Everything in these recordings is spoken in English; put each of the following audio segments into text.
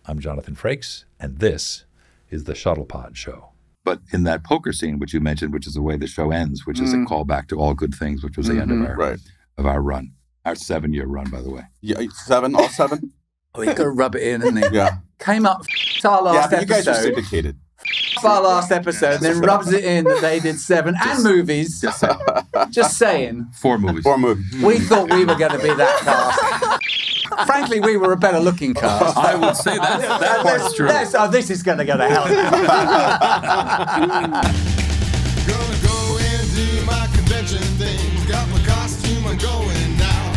I'm Jonathan Frakes, and this is the Shuttlepod Show. But in that poker scene, which you mentioned, which is the way the show ends, which is a callback to All Good Things, which was the end of our run. Our 7-year run, by the way. Yeah, all 7? Oh, you got to rub it in, isn't he? Yeah. Came up our last episode. You guys are syndicated. Our last episode, and then rubs it in that they did 7 and movies. Just saying. 4 movies. 4 movies. We thought we were going to be that cast. Frankly, we were a better looking cast. I would say that part's true. This is going to go to hell. Gonna go and do my convention thing. Got my costume on going now.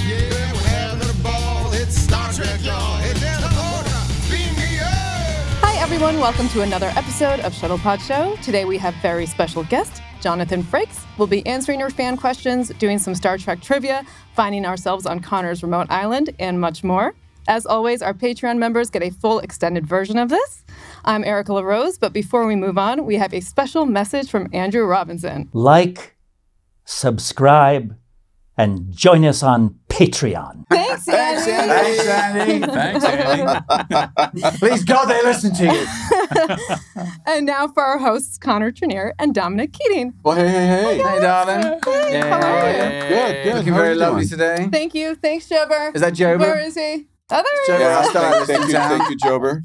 Yeah, we're having a ball. It's Star Trek, y'all. Hey, down the border. Beam me up. Hi, everyone. Welcome to another episode of Shuttlepod Show. Today we have very special guest, Jonathan Frakes. We'll be answering your fan questions, doing some Star Trek trivia, finding ourselves on Connor's remote island, and much more. As always, our Patreon members get a full extended version of this. I'm Erica LaRose, but before we move on, we have a special message from Andrew Robinson. Like, subscribe, and join us on Patreon. Thanks, Andy. Thanks, Andy. Thanks, Andy. Please God they listen to you. And now for our hosts, Connor Trenier and Dominic Keating. Well, hey. Hey, darling. Hey, how are you? Good. Looking very lovely today. Thank you. Thanks, Jober. Is that Jober? Where is he? Oh, there he Jober, is. our stylist in town. Thank you, Jober.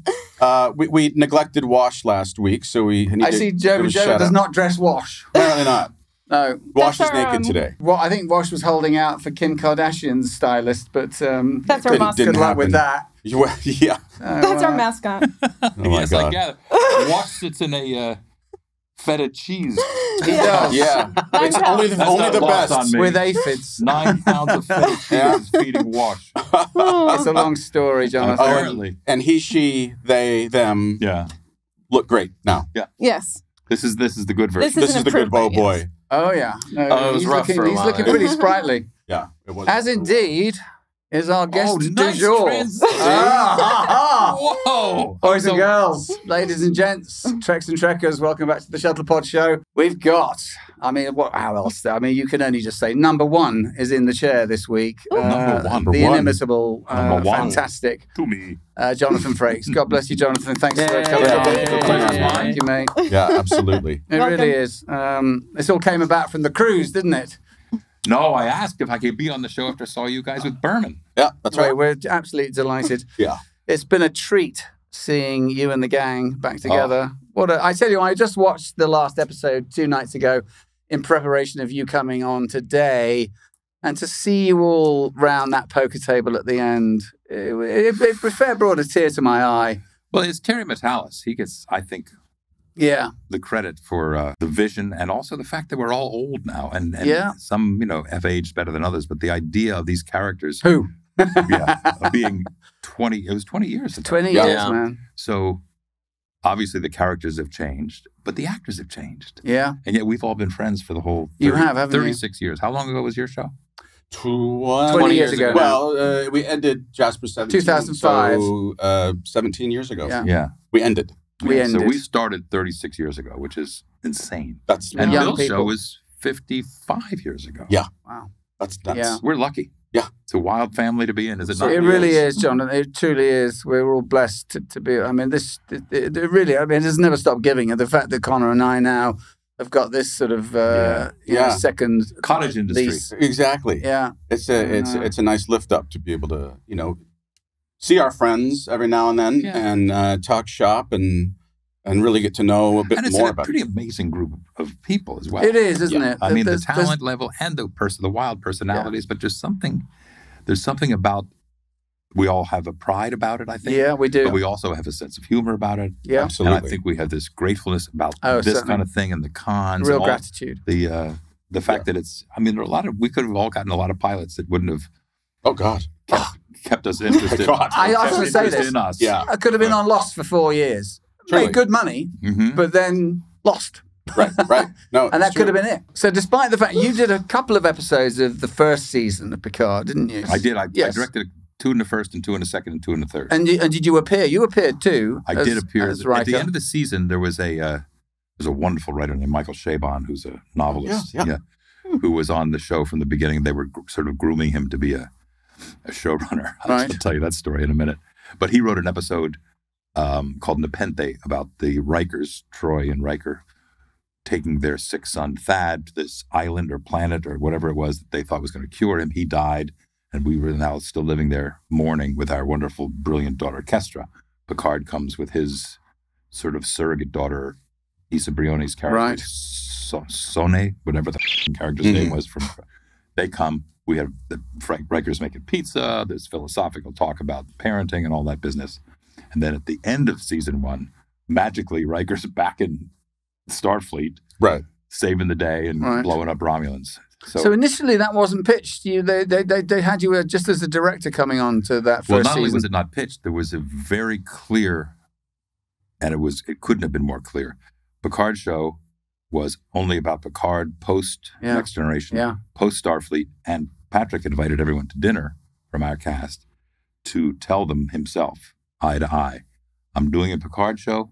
We neglected Wash last week, so we need I see Jober does not dress Wash. Apparently not. No. Wash is That's our, naked today. Well, I think Wash was holding out for Kim Kardashian's stylist, but That's our Good mascot. good luck with that. Yeah. That's our mascot. Oh my Yes, I God. gather. Wash sits in a feta cheese. He does. Yeah. It's only the not lost best. on me. With aphids. 9 pounds of feta cheese is feeding Wash. It's a long story, Jonathan. Apparently. And he, she, they, them Yeah. look great now. Yes. This is the good version. This This is the good improvement, boy. yes. Oh, yeah. No, Oh, it was rough for a he's while looking there. pretty sprightly. Yeah. It was. As indeed is our guest Oh, du nice jour. transition. Whoa! Boys and girls, ladies and gents, Treks and Trekkers, welcome back to the Shuttlepod Show. We've got, how else? I mean, you can only just say number one is in the chair this week. Number one. The inimitable, Number one. fantastic To me. Jonathan Frakes. God bless you, Jonathan. Thanks for coming. Yeah. Thank you, mate. Yeah, absolutely. It really is. This all came about from the cruise, didn't it? No, I asked if I could be on the show after I saw you guys with Berman. Yeah, that's right. We're absolutely delighted. Yeah. It's been a treat seeing you and the gang back together. I tell you, I just watched the last episode 2 nights ago in preparation of you coming on today, and to see you all round that poker table at the end, it brought a tear to my eye. Well, it's Terry Metalis. He gets, I think, Yeah. the credit for the vision and also the fact that we're all old now. And Yeah. some, have aged better than others. But the idea of these characters Who? of being 20, it was 20 years ago. 20 Yeah. years, man. So obviously the characters have changed, but the actors have changed. Yeah. And yet we've all been friends for the whole You have, haven't you? 36 years. How long ago was your show? 20 years ago. Well, we ended Jasper 17. 2005. So 17 years ago. Yeah. Yeah. We ended. We ended. So we started 36 years ago, which is insane. That's And young Bill's people. show was 55 years ago. Yeah. Wow. That's Yeah. We're lucky. Yeah. It's a wild family to be in, is it So not? It really is, John. It truly is. We're all blessed to be. I mean, it really, it's never stopped giving. And the fact that Connor and I now have got this sort of second Cottage industry. lease. Exactly. Yeah. It's a nice lift up to be able to, see our friends every now and then and talk shop and really get to know a bit And it's more a about pretty it. amazing group of people as well. It is, isn't it? I mean, the There's- talent level and the wild personalities, but there's something about, we all have a pride about it, I think. Yeah, we do. But we also have a sense of humor about it. Yeah. Absolutely. And I think we have this gratefulness about Oh, this certainly. kind of thing and the cons. Real and all gratitude. The fact that it's, there are we could have all gotten a lot of pilots that wouldn't have Oh, God. kept us interested. God. I was going to say Interested this. in us. Yeah. I could have been on Lost for 4 years. Truly. Made good money, Mhm. but then lost. Right. No, And that it's could have true. been it. So despite the fact you did a couple of episodes of the first season of Picard, didn't you? I did. I Yes. directed 2 in the first and 2 in the second and 2 in the third. And did you appear? You appeared too. I did appear. as At Riker. the end of the season, there was a wonderful writer named Michael Chabon, who's a novelist, Yeah. who was on the show from the beginning. They were sort of grooming him to be a showrunner. Right. I'll tell you that story in a minute. But he wrote an episode called Nepenthe about the Rikers, Troy and Riker, taking their sick son Thad to this island or planet or whatever it was that they thought was going to cure him. He died, and we were now still living there mourning with our wonderful, brilliant daughter, Kestra. Picard comes with his sort of surrogate daughter, Issa Brione's character, Right. Sone, whatever the character's name was. They come. We have the Riker's making pizza. There's philosophical talk about parenting and all that business. And then at the end of season 1, magically, Riker's back in Starfleet, Right. saving the day and Right. blowing up Romulans. So initially that wasn't pitched. They had you just as a director coming on to that first well, not only season. was it not pitched, there was a very clear, and it couldn't have been more clear. Picard show was only about Picard post Next Generation, post Starfleet, and Patrick invited everyone to dinner from our cast to tell them himself, eye to eye, I'm doing a Picard show.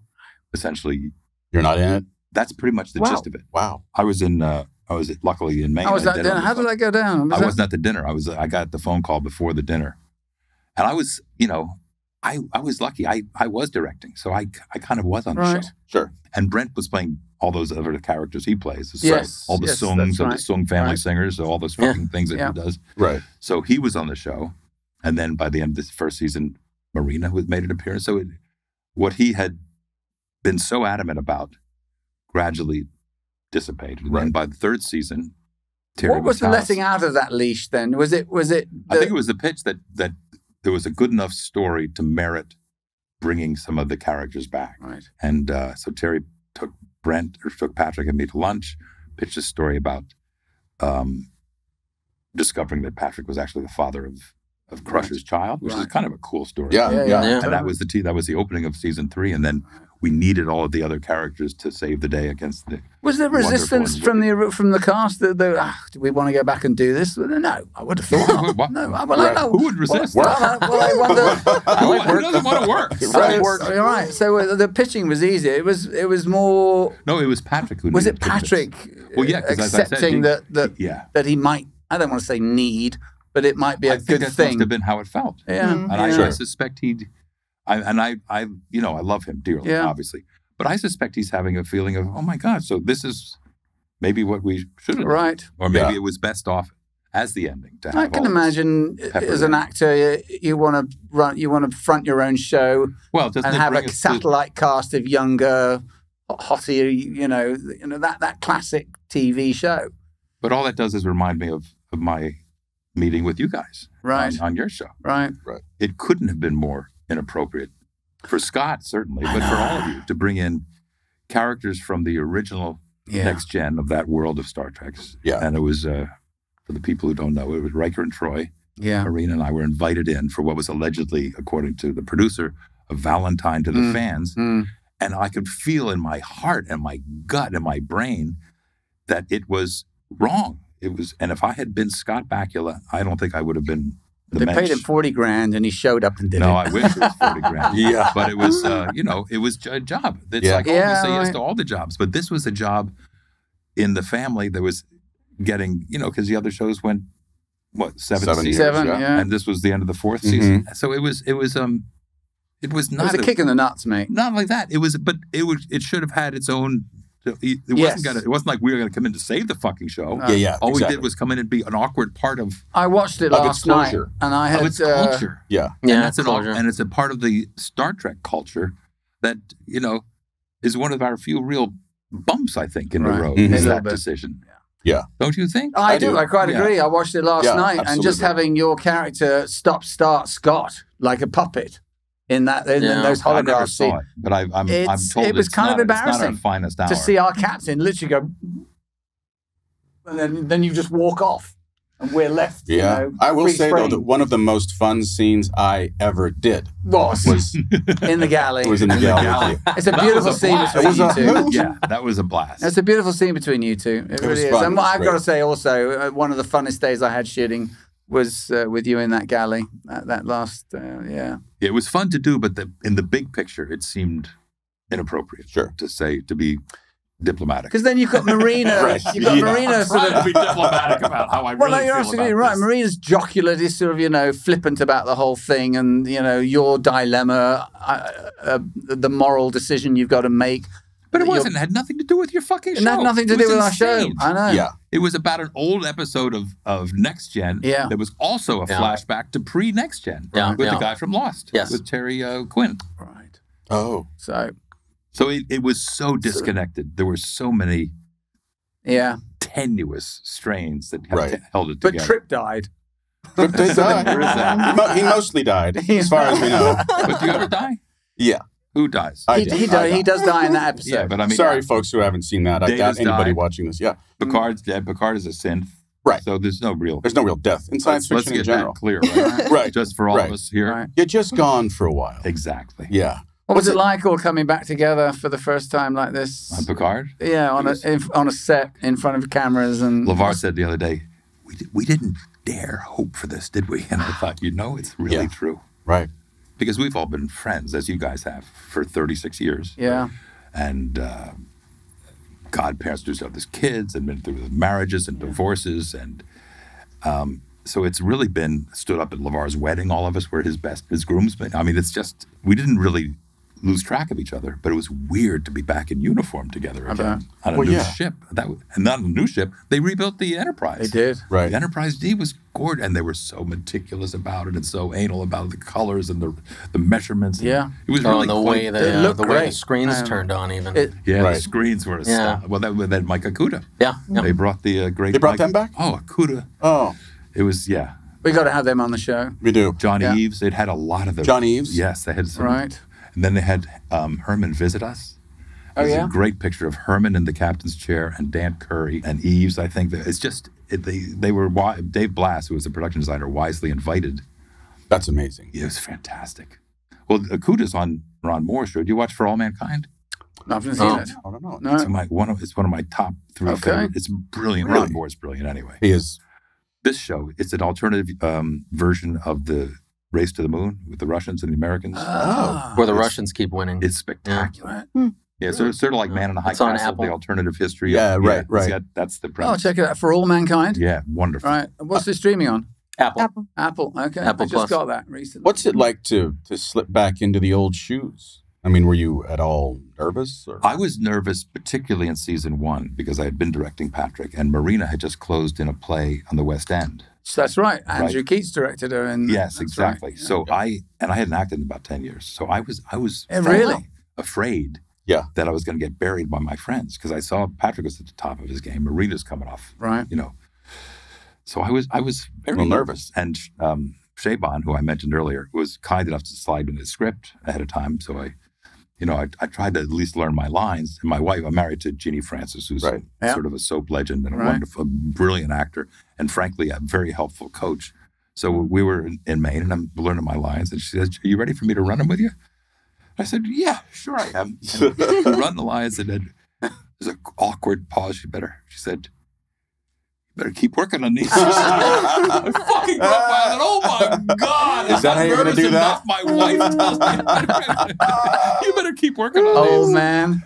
Essentially, You're not in it? that's pretty much the gist of it. Wow. I was luckily in Maine. How was that dinner? How did that go down? I wasn't at the dinner. I got the phone call before the dinner, and I was, I was lucky. I was directing, so I kind of was on the show. Sure. And Brent was playing all those other characters he plays. Yes, all the songs of the Sung family singers, all those fucking things that he does. Right. So he was on the show, and then by the end of this first season, Marina made an appearance. So what he had been so adamant about gradually dissipated. And then by the third season, Terry what was the Matalas- letting out of that leash then? Was it? I think it was the pitch that there was a good enough story to merit bringing some of the characters back. Right. And so Terry took Patrick and me to lunch, pitched a story about discovering that Patrick was actually the father of Crusher's child, which is kind of a cool story. Yeah. And that was the opening of season 3, and then we needed all of the other characters to save the day against the. Was there resistance from the cast? Do we want to go back and do this? No, I would have thought not. No, Who would resist? Well, I wonder. Who doesn't want to work? All right. So the pitching was easy. It was more. No, it was Patrick who. Was needed it Patrick? Well, yeah, 'cause as I said, accepting that he might. I don't want to say need, but it might be a good that thing. must have been how it felt. Yeah. And I suspect I love him dearly, obviously. But I suspect he's having a feeling of, oh my God, so this is maybe what we should have done. Right. Or maybe it was best off as the ending to have I can imagine as an actor, you want to front your own show and have a satellite cast of younger, hottie, that classic TV show. But all that does is remind me of my meeting with you guys on your show. Right. It couldn't have been more inappropriate for Scott, certainly, but for all of you to bring in characters from the original Next Gen of that world of Star Trek. Yeah. And it was, for the people who don't know, it was Riker and Troy. Yeah. Marina and I were invited in for what was allegedly, according to the producer, a Valentine to the fans. And I could feel in my heart and my gut and my brain that it was wrong. And if I had been Scott Bakula, I don't think I would have been the They paid him $40,000 and he showed up and did it. No, I wish it was $40,000. But it was, it was a job. It's like, we say yes to all the jobs. But this was a job in the family that was getting, because the other shows went, 7 seasons? 7, yeah. And this was the end of the 4th season. So it was not. It was a kick in the nuts, mate. Not like that. It should have had its own. It wasn't like we were going to come in to save the fucking show. All we did was come in and be an awkward part of. I watched it last night, and I had its culture. Yeah, and that's and it's a part of the Star Trek culture that is one of our few real bumps, I think, in the road. Is that decision? Yeah, don't you think? I do. I quite agree. I watched it last night, and just having your character start Scott like a puppet. In those holograph scenes, but I'm told it was kind of embarrassing. It's not our finest hour. To see our captain literally go, and then you just walk off, and we're left. Yeah, I will say though that one of the most fun scenes I ever did was in the galley. It was in the galley. It's a beautiful scene between you two. Yeah, that was a blast. It's a beautiful scene between you two. It really is. And I've got to say also, one of the funnest days I had shooting was with you in that galley. That last, It was fun to do, but in the big picture, it seemed inappropriate. Sure. To be diplomatic. Because then you've got Marina. You've got Marina sort Trying of. to be diplomatic about how I really Well, no, you're feel absolutely about right. this. Marina's jocular, is sort of, flippant about the whole thing, and your dilemma, the moral decision you've got to make. But it wasn't. It had nothing to do with your fucking show. It had nothing to do with our show. I know. Yeah. It was about an old episode of Next Gen that was also a flashback to pre-Next Gen with the guy from Lost, with Terry Quinn. Right. Oh. So it was so disconnected. There were so many tenuous strains that held it together. But Trip died. Trip did die. He mostly died, as far as we know. But do you ever die? Yeah. Who dies? He does die in that episode. Yeah, but I mean, sorry, folks who haven't seen that. I doubt anybody watching this. Yeah. Picard's dead. Picard is a synth. Right. So there's no real death in science fiction in general. Let's get that clear, right? Right. Just for all of us here. Right. You're just gone for a while. Exactly. Yeah. What was it like all coming back together for the first time like this? On Picard? Yeah, on a set in front of cameras. And LeVar said the other day, we didn't dare hope for this, did we? And I thought, it's really true. Right. Because we've all been friends, as you guys have, for 36 years. Yeah. And godparents to each other's kids and been through marriages and divorces. And so it's really been stood up at LeVar's wedding. All of us were his groomsmen. I mean, it's just, we didn't really lose track of each other, but it was weird to be back in uniform together again on a new ship. And not a new ship. They rebuilt the Enterprise. They did. Right. The Enterprise D was gorgeous, and they were so meticulous about it and so anal about the colors and the measurements. Yeah. It was really the way the screens great. turned on even. The screens were astounding. Well, that Mike Akuda. Yeah. They brought the great They brought them back? Oh, Akuda. Oh. It was, We got to have them on the show. We do. John Eves. They'd had a lot of them. John Eves? Yes, they had some. Right. And then they had Herman visit us. There's a great picture of Herman in the captain's chair and Dan Curry and Eves, I think. It's just, they were, Dave Blass, who was the production designer, wisely invited. That's amazing. It was fantastic. Well, Akuda's on Ron Moore's show. Do you watch For All Mankind? I haven't seen it. I don't know. No. It's one of my top 3 favorite. It's brilliant. Really? Ron Moore's brilliant anyway. He is. This show, it's an alternative version of the Race to the Moon with the Russians and the Americans. Where the Russians keep winning. It's spectacular. Yeah, so it's sort of like Man in the High It's on Castle, Apple. the alternative history. Right. That's the premise. Oh, check it out. For All Mankind. Yeah, wonderful. Right. What's it streaming on? Apple. Apple. Okay. Apple I just Plus. got that recently. What's it like to slip back into the old shoes? I mean, were you at all nervous? Or? I was nervous, particularly in season 1, because I had been directing Patrick, and Marina had just closed in a play on the West End. That's right. Andrew Keats directed her. Yes, exactly. Right. So I hadn't acted in about 10 years. So I was really afraid that I was going to get buried by my friends, because I saw Patrick was at the top of his game. Marina's coming off. Right. So I was very nervous. And Shaban, who I mentioned earlier, was kind enough to slide me the script ahead of time. So I tried to at least learn my lines. And my wife, I'm married to Jeannie Francis, who's sort of a soap legend and a wonderful, brilliant actor, and frankly, a very helpful coach. So we were in Maine, and I'm learning my lines, and she says, "Are you ready for me to run them with you?" I said, "Yeah, sure I am." And run the lines, and then there's an awkward pause. She said, "Better keep working on these." I fucking broke my head. Oh my God. Is that how you're going to do that? My wife tells me, you better keep working on these. Oh, man.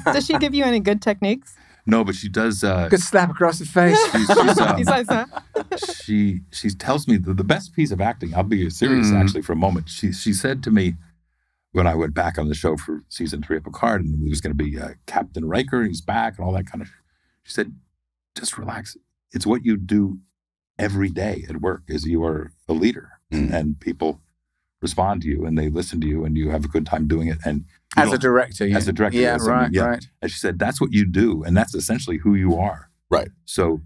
Does she give you any good techniques? No, but she does. Good slap across the face. Besides that. She tells me the best piece of acting, I'll be serious actually for a moment. She said to me when I went back on the show for season 3 of Picard, and it was going to be Captain Riker, he's back and all that kind of shit. She said, just relax. It's what you do every day at work, is you are a leader, and people respond to you and they listen to you and you have a good time doing it. And as a director, as a director, yeah, right. And she said, that's what you do, and that's essentially who you are. Right. So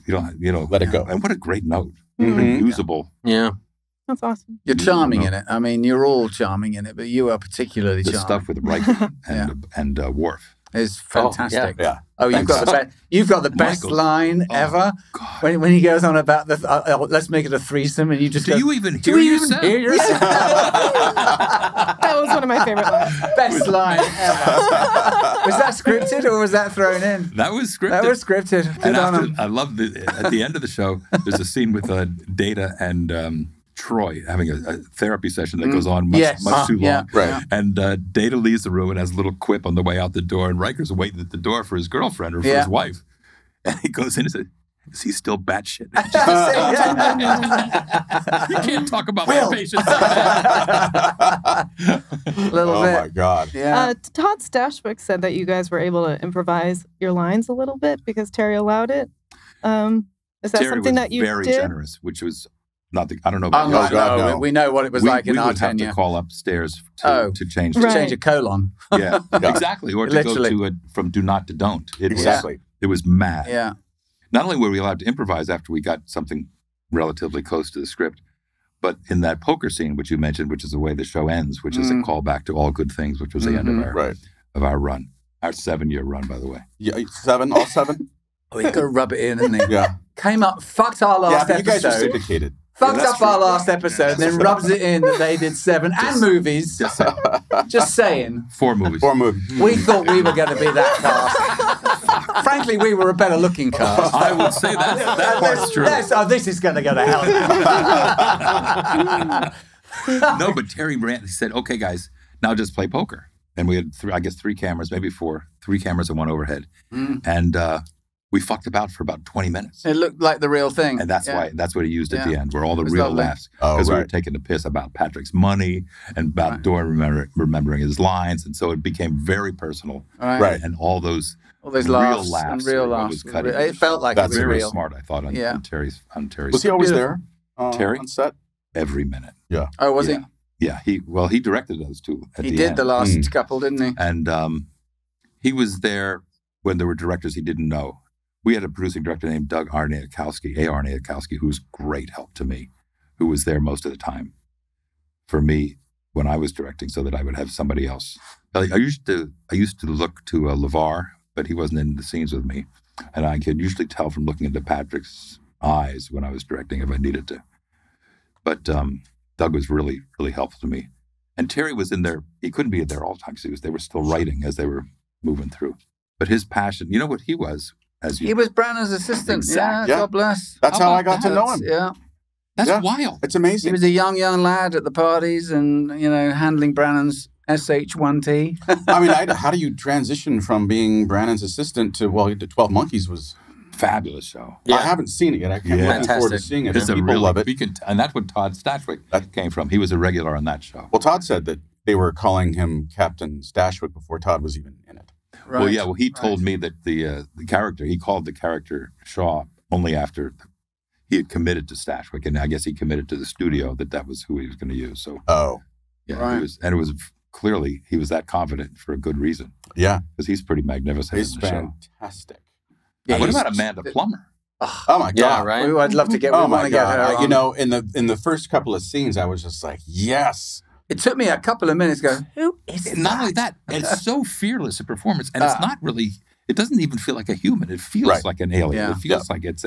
let it go. And what a great note. Very usable. Yeah. That's awesome. You're charming in it. I mean, you're all charming in it, but you are particularly the charming. Stuff with Riker and Worf. It's fantastic. Yeah. Oh, you've got the best Michael. line ever. God. When he goes on about the let's make it a threesome, and you just Do you even hear yourself? That was one of my favorite lines. Best line ever. Was that scripted or was that thrown in? That was scripted. That was scripted. Good And on him. I love at the end of the show, there's a scene with Data and Troy having a therapy session that goes on much too long. Right. And Data leaves the room and has a little quip on the way out the door, and Riker's waiting at the door for his girlfriend or for his wife. And he goes in and says, is he still batshit? You can't talk about my patients. Little bit. Oh, my God. Yeah. Todd Stashwick said that you guys were able to improvise your lines a little bit because Terry allowed it. Is that Terry something was that you very did? generous, which was not the, I don't know about Oh, you. no. We know what it was like in our We would have tenure. to call upstairs to change To the change a colon. Yeah, exactly. Or to Literally. go to it from do not to don't. Exactly. It was mad. Yeah. Not only were we allowed to improvise after we got something relatively close to the script, but in that poker scene, which you mentioned, which is the way the show ends, which is a callback to All Good Things, which was the end of our run. Our 7-year run, by the way. Yeah, 7, all 7? Oh, he's got to rub it in, hasn't he? Yeah. Came up, fucked our last but you guys are episode. syndicated. Fucked up our last episode, then rubs it in that they did 7 and movies. Just saying. 4 movies. 4 movies. We thought we were going to be that cast. Frankly, we were a better looking cast. I would say that part's true. This is going to go to hell. No, but Terry Brandt said, okay, guys, now just play poker. And we had, 3 cameras, maybe 4. 3 cameras and 1 overhead. And we fucked about for about 20 minutes. It looked like the real thing. And that's what he used at the end, where all the real lovely. laughs. Because we were taking the piss about Patrick's money and about Doran remembering his lines. And so it became very personal. Right. And all those laughs real laughs. And real laughs. It felt like that's it was very real. smart, I thought, on Terry's. Was he always there? Terry? On set? Every minute. Yeah. Oh, was he? Yeah. He directed those 2 at the end. He did the last couple, didn't he? And he was there when there were directors he didn't know. We had a producing director named Doug Arnautkowski, who was great help to me, who was there most of the time for me when I was directing, so that I would have somebody else. I used to look to LeVar, but he wasn't in the scenes with me, and I could usually tell from looking into Patrick's eyes when I was directing if I needed to. But Doug was really, really helpful to me, and Terry was in there. He couldn't be there all the time because they were still writing as they were moving through. But his passion, you know what he was. He was Brannan's assistant. Exactly. Yeah, God bless. That's how I got to know him. Yeah. That's wild. It's amazing. He was a young lad at the parties and, handling Brannan's SH1T. I mean, how do you transition from being Brannan's assistant to, 12 Monkeys was... Fabulous show. Yeah. I haven't seen it yet. I'm looking forward to seeing it. People love it. And that's what Todd Stashwick came from. He was a regular on that show. Well, Todd said that they were calling him Captain Stashwick before Todd was even in it. Right. Well, he told me that the character, he called the character Shaw only after he had committed to Stashwick, and I guess he committed to the studio that was who he was going to use. So, right. It was clearly he was that confident for a good reason. Yeah, because he's pretty magnificent. He's fantastic. Yeah, what about Amanda Plummer? Oh my God! Yeah, right. I'd love to get. Oh my God! In the first couple of scenes, I was just like, yes. It took me a couple of minutes to go, who is that? Not only that, it's so fearless a performance, and it's not really. It doesn't even feel like a human. It feels like an alien. It feels like it's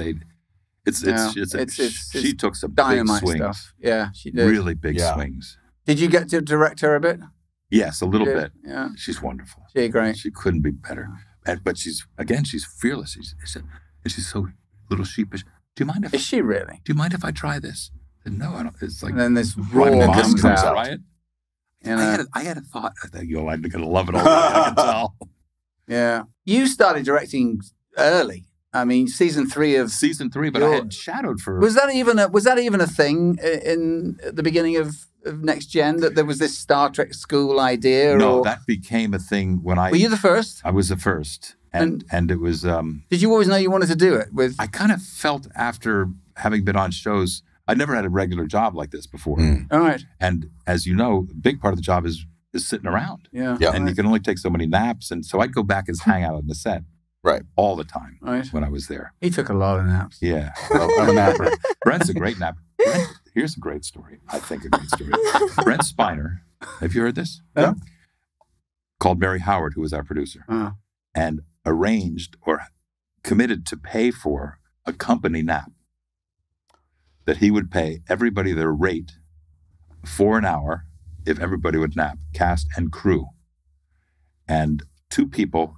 she took some dynamite big swings. Stuff. Yeah, she did. Really big swings. Did you get to direct her a bit? Yes, a little bit. Yeah, she's wonderful. She's great. She couldn't be better. But she's fearless. She's so little sheepish. Do you mind if? Is she really? Do you mind if I try this? No, I don't. It's like and then this roar comes out. Right? I had a thought. I think you're going to love it already. I can tell. Yeah, you started directing early. I mean, season 3, but I had shadowed for. Was that even a thing in at the beginning of Next Gen, that there was this Star Trek school idea? No, that became a thing when I. Were you the first? I was the first, and it was. Did you always know you wanted to do it? I kind of felt after having been on shows. I'd never had a regular job like this before. All right. And as you know, a big part of the job is sitting around. Yeah. And you can only take so many naps. And so I'd go back and hang out on the set. Right. All the time. Right. When I was there. He took a lot of naps. Yeah. I'm a napper. Brent's a great napper. Here's a great story. I think a great story. Brent Spiner. Have you heard this? Yeah. Called Mary Howard, who was our producer. And arranged or committed to pay for a company nap. That he would pay everybody their rate for an hour if everybody would nap, cast and crew. And 2 people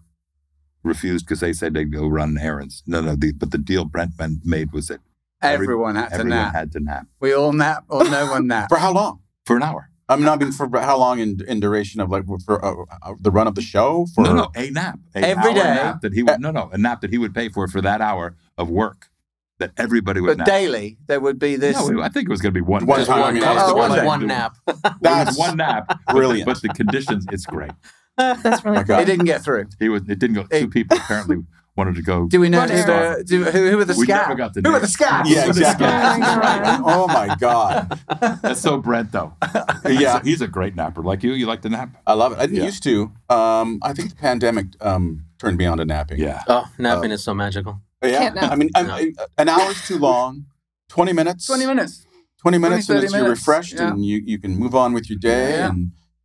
refused because they said they'd go run errands. But the deal Brent made was that Everyone had to nap. Had to nap. We all nap, or no one napped. For how long? For an hour. I mean, for how long in duration of like for the run of the show? For no, a nap. Every day. Nap that he would, a nap that he would pay for that hour of work that everybody would nap. But daily, there would be this. No, I think it was going to be one time. One nap. That's one nap. Brilliant. But the conditions, it's great. That's really cool. It didn't get through. It didn't go. Two people apparently wanted to go. Do we know who were the We scabs? never got the Who were name. the scabs? Yeah, exactly. Oh my God. That's so Brent, though. Yeah. He's a great napper. Like you like to nap? I love it. I didn't used to. I think the pandemic turned me on to napping. Yeah. Oh, napping is so magical. Yeah. Can't nap. I mean, an hour is too long. 20 minutes. 20 minutes. 20 minutes, 20, and you're 30 minutes. refreshed, Yeah. and you can move on with your day, Yeah.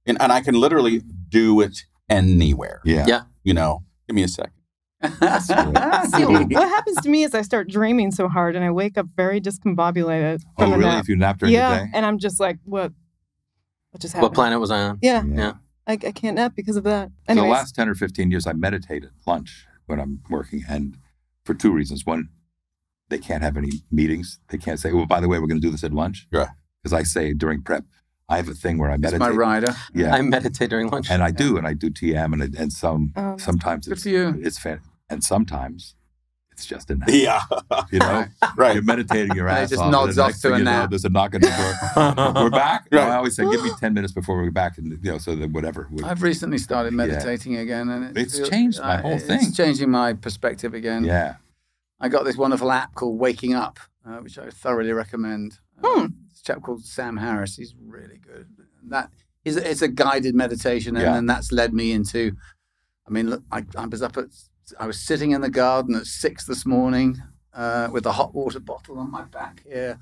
and I can literally do it anywhere. Yeah. Yeah. You know, give me a second. See, what happens to me is I start dreaming so hard and I wake up very discombobulated. Oh, from a really? nap. If you nap during the day? And I'm just like, what just happened? What planet was I on? Yeah. Yeah. I can't nap because of that. For the Anyways. last 10 or 15 years, I meditate at lunch when I'm working, and for two reasons. One, they can't have any meetings. They can't say, well, by the way, we're going to do this at lunch. Yeah. Because I say during prep, I have a thing where I It's meditate. my rider. Yeah. I meditate during lunch. And I do TM, and sometimes Good it's for you. it's fan, and sometimes it's just a nap. Yeah. You know, Right. You're meditating your And it ass just off. nods and the off next to thing a you know, nap. there's a knock on the door. We're back. Right. I always say, give me 10 minutes before we're back, and so that whatever. I've recently started meditating again, and It's changed my whole thing. It's changing my perspective again. Yeah. I got this wonderful app called Waking Up, which I thoroughly recommend. It's a chap called Sam Harris. He's really good. It's a guided meditation, and then that's led me into. I mean, look, I was sitting in the garden at 6 this morning with a hot water bottle on my back here,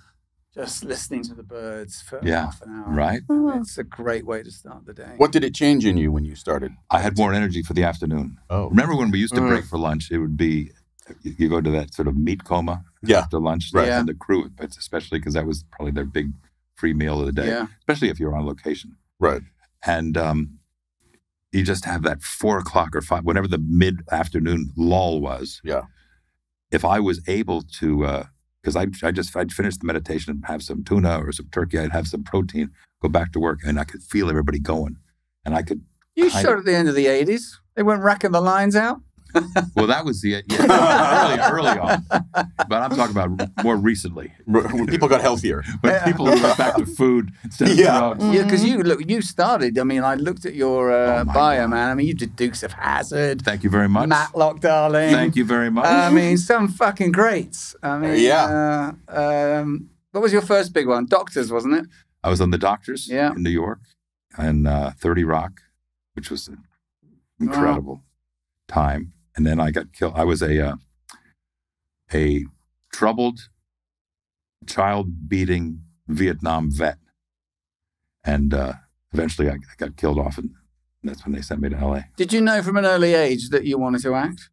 just listening to the birds for half an hour. Right. It's a great way to start the day. What did it change in you when you started? I had more energy for the afternoon. Oh. Remember when we used to break for lunch? It would be, you go to that sort of meat coma after lunch. Right. And the crew, especially because that was probably their big free meal of the day, especially if you're on location. Right. And you just have that 4 o'clock or 5, whenever the mid-afternoon lull was. Yeah. If I was able to, because I'd finish the meditation and have some tuna or some turkey, I'd have some protein, go back to work, and I could feel everybody going. And I could... You showed at the end of the 80s. They weren't racking the lines out. Well, that was the early on, but I'm talking about more recently when people got healthier. When people went back to food instead of drugs. Yeah, because you started. I mean, I looked at your bio, man. I mean, you did Dukes of Hazzard. Thank you very much, Matlock, darling. Thank you very much. I mean, some fucking greats. I mean, what was your first big one? Doctors, wasn't it? I was on The Doctors in New York, and 30 Rock, which was an incredible time. And then I got killed. I was a troubled, child-beating Vietnam vet. And eventually I got killed off, and that's when they sent me to L.A. Did you know from an early age that you wanted to act?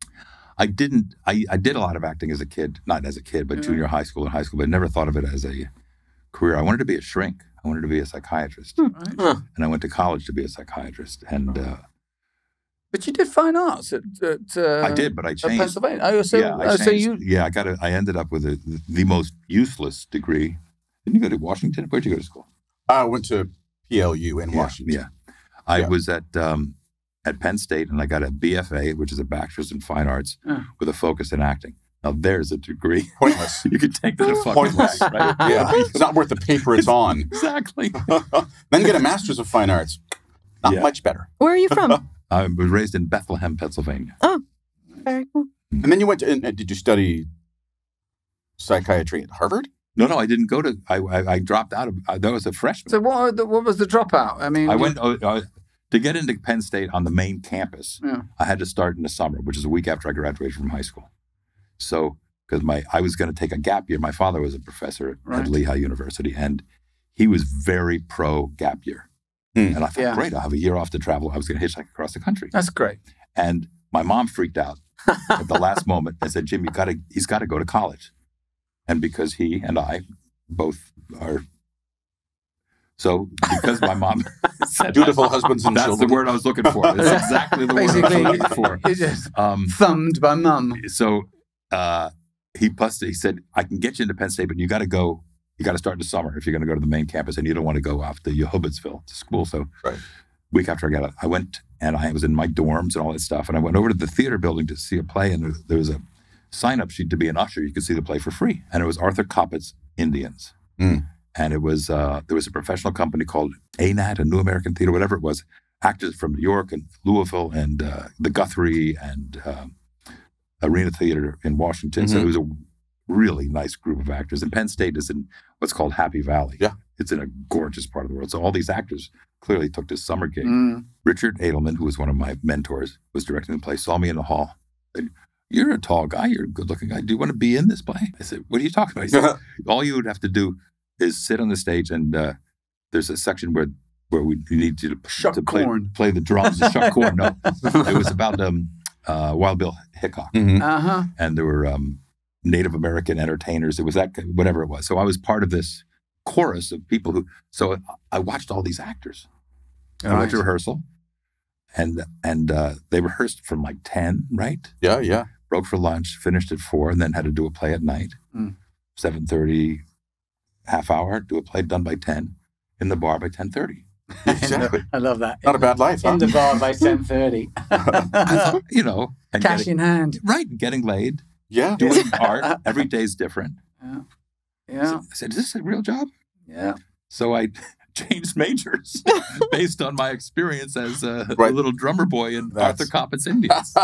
I didn't. I did a lot of acting as a kid. Not as a kid, but junior high school and high school. But I never thought of it as a career. I wanted to be a shrink. I wanted to be a psychiatrist. And I went to college to be a psychiatrist. And but you did fine arts at I did, but I changed. Pennsylvania. Oh, so, I ended up with the most useless degree. Didn't you go to Washington? Where'd you go to school? I went to PLU in Washington. Yeah. I was at Penn State, and I got a BFA, which is a Bachelor's in Fine Arts, with a focus in acting. Now, there's a degree. Pointless. You could take that a fucking Pointless. back, right? Yeah. It's not worth the paper it's on. Exactly. Then get a Master's of Fine Arts. Not much better. Where are you from? I was raised in Bethlehem, Pennsylvania. Oh, very cool. And then you went to, did you study psychiatry at Harvard? No, I didn't go to, I dropped out of, that was a freshman. So what was the dropout? I mean, I went, to get into Penn State on the main campus, I had to start in the summer, which is a week after I graduated from high school. So, because I was going to take a gap year. My father was a professor at Lehigh University, and he was very pro gap year. And I thought, great, I'll have a year off to travel. I was going to hitchhike across the country. That's great. And my mom freaked out at the last moment and said, Jim, he's got to go to college. And because he and I both are, so because my mom said dutiful husbands and children. That's the word I was looking for. That's exactly the word I was looking for. You just thumbed by mum. So He said, I can get you into Penn State, but you got to start in the summer if you're going to go to the main campus, and you don't want to go off to Hubbardsville to school. So week after I got out, I went and I was in my dorms and all that stuff. And I went over to the theater building to see a play, and there was a sign-up sheet to be an usher. You could see the play for free. And it was Arthur Kopit's Indians. And it was there was a professional company called ANAT, a New American Theater, whatever it was, actors from New York and Louisville and the Guthrie and Arena Theater in Washington. So it was a really nice group of actors. And Penn State is in what's called Happy Valley. Yeah. It's in a gorgeous part of the world. So all these actors clearly took this summer gig. Richard Edelman, who was one of my mentors, was directing the play, saw me in the hall. Said, you're a tall guy. You're a good-looking guy. Do you want to be in this play? I said, what are you talking about? He said, all you would have to do is sit on the stage, and there's a section where we need you to play the drums. The shuck corn. No, it was about Wild Bill Hickok. And there were Native American entertainers. It was that, whatever it was. So I was part of this chorus of people who, so I watched all these actors. I went to rehearsal, and they rehearsed from like 10, right? Yeah. Broke for lunch, finished at 4, and then had to do a play at night. 7:30, half hour, do a play done by 10, in the bar by 10:30. Exactly. I love that. Not a bad life, huh? In the bar by 10:30. I thought, and cash in hand. Right, getting laid. Yeah. Doing art. Every day's different. Yeah. So I said, is this a real job? Yeah. So I changed majors based on my experience as a little drummer boy in Arthur Kopit's Indians.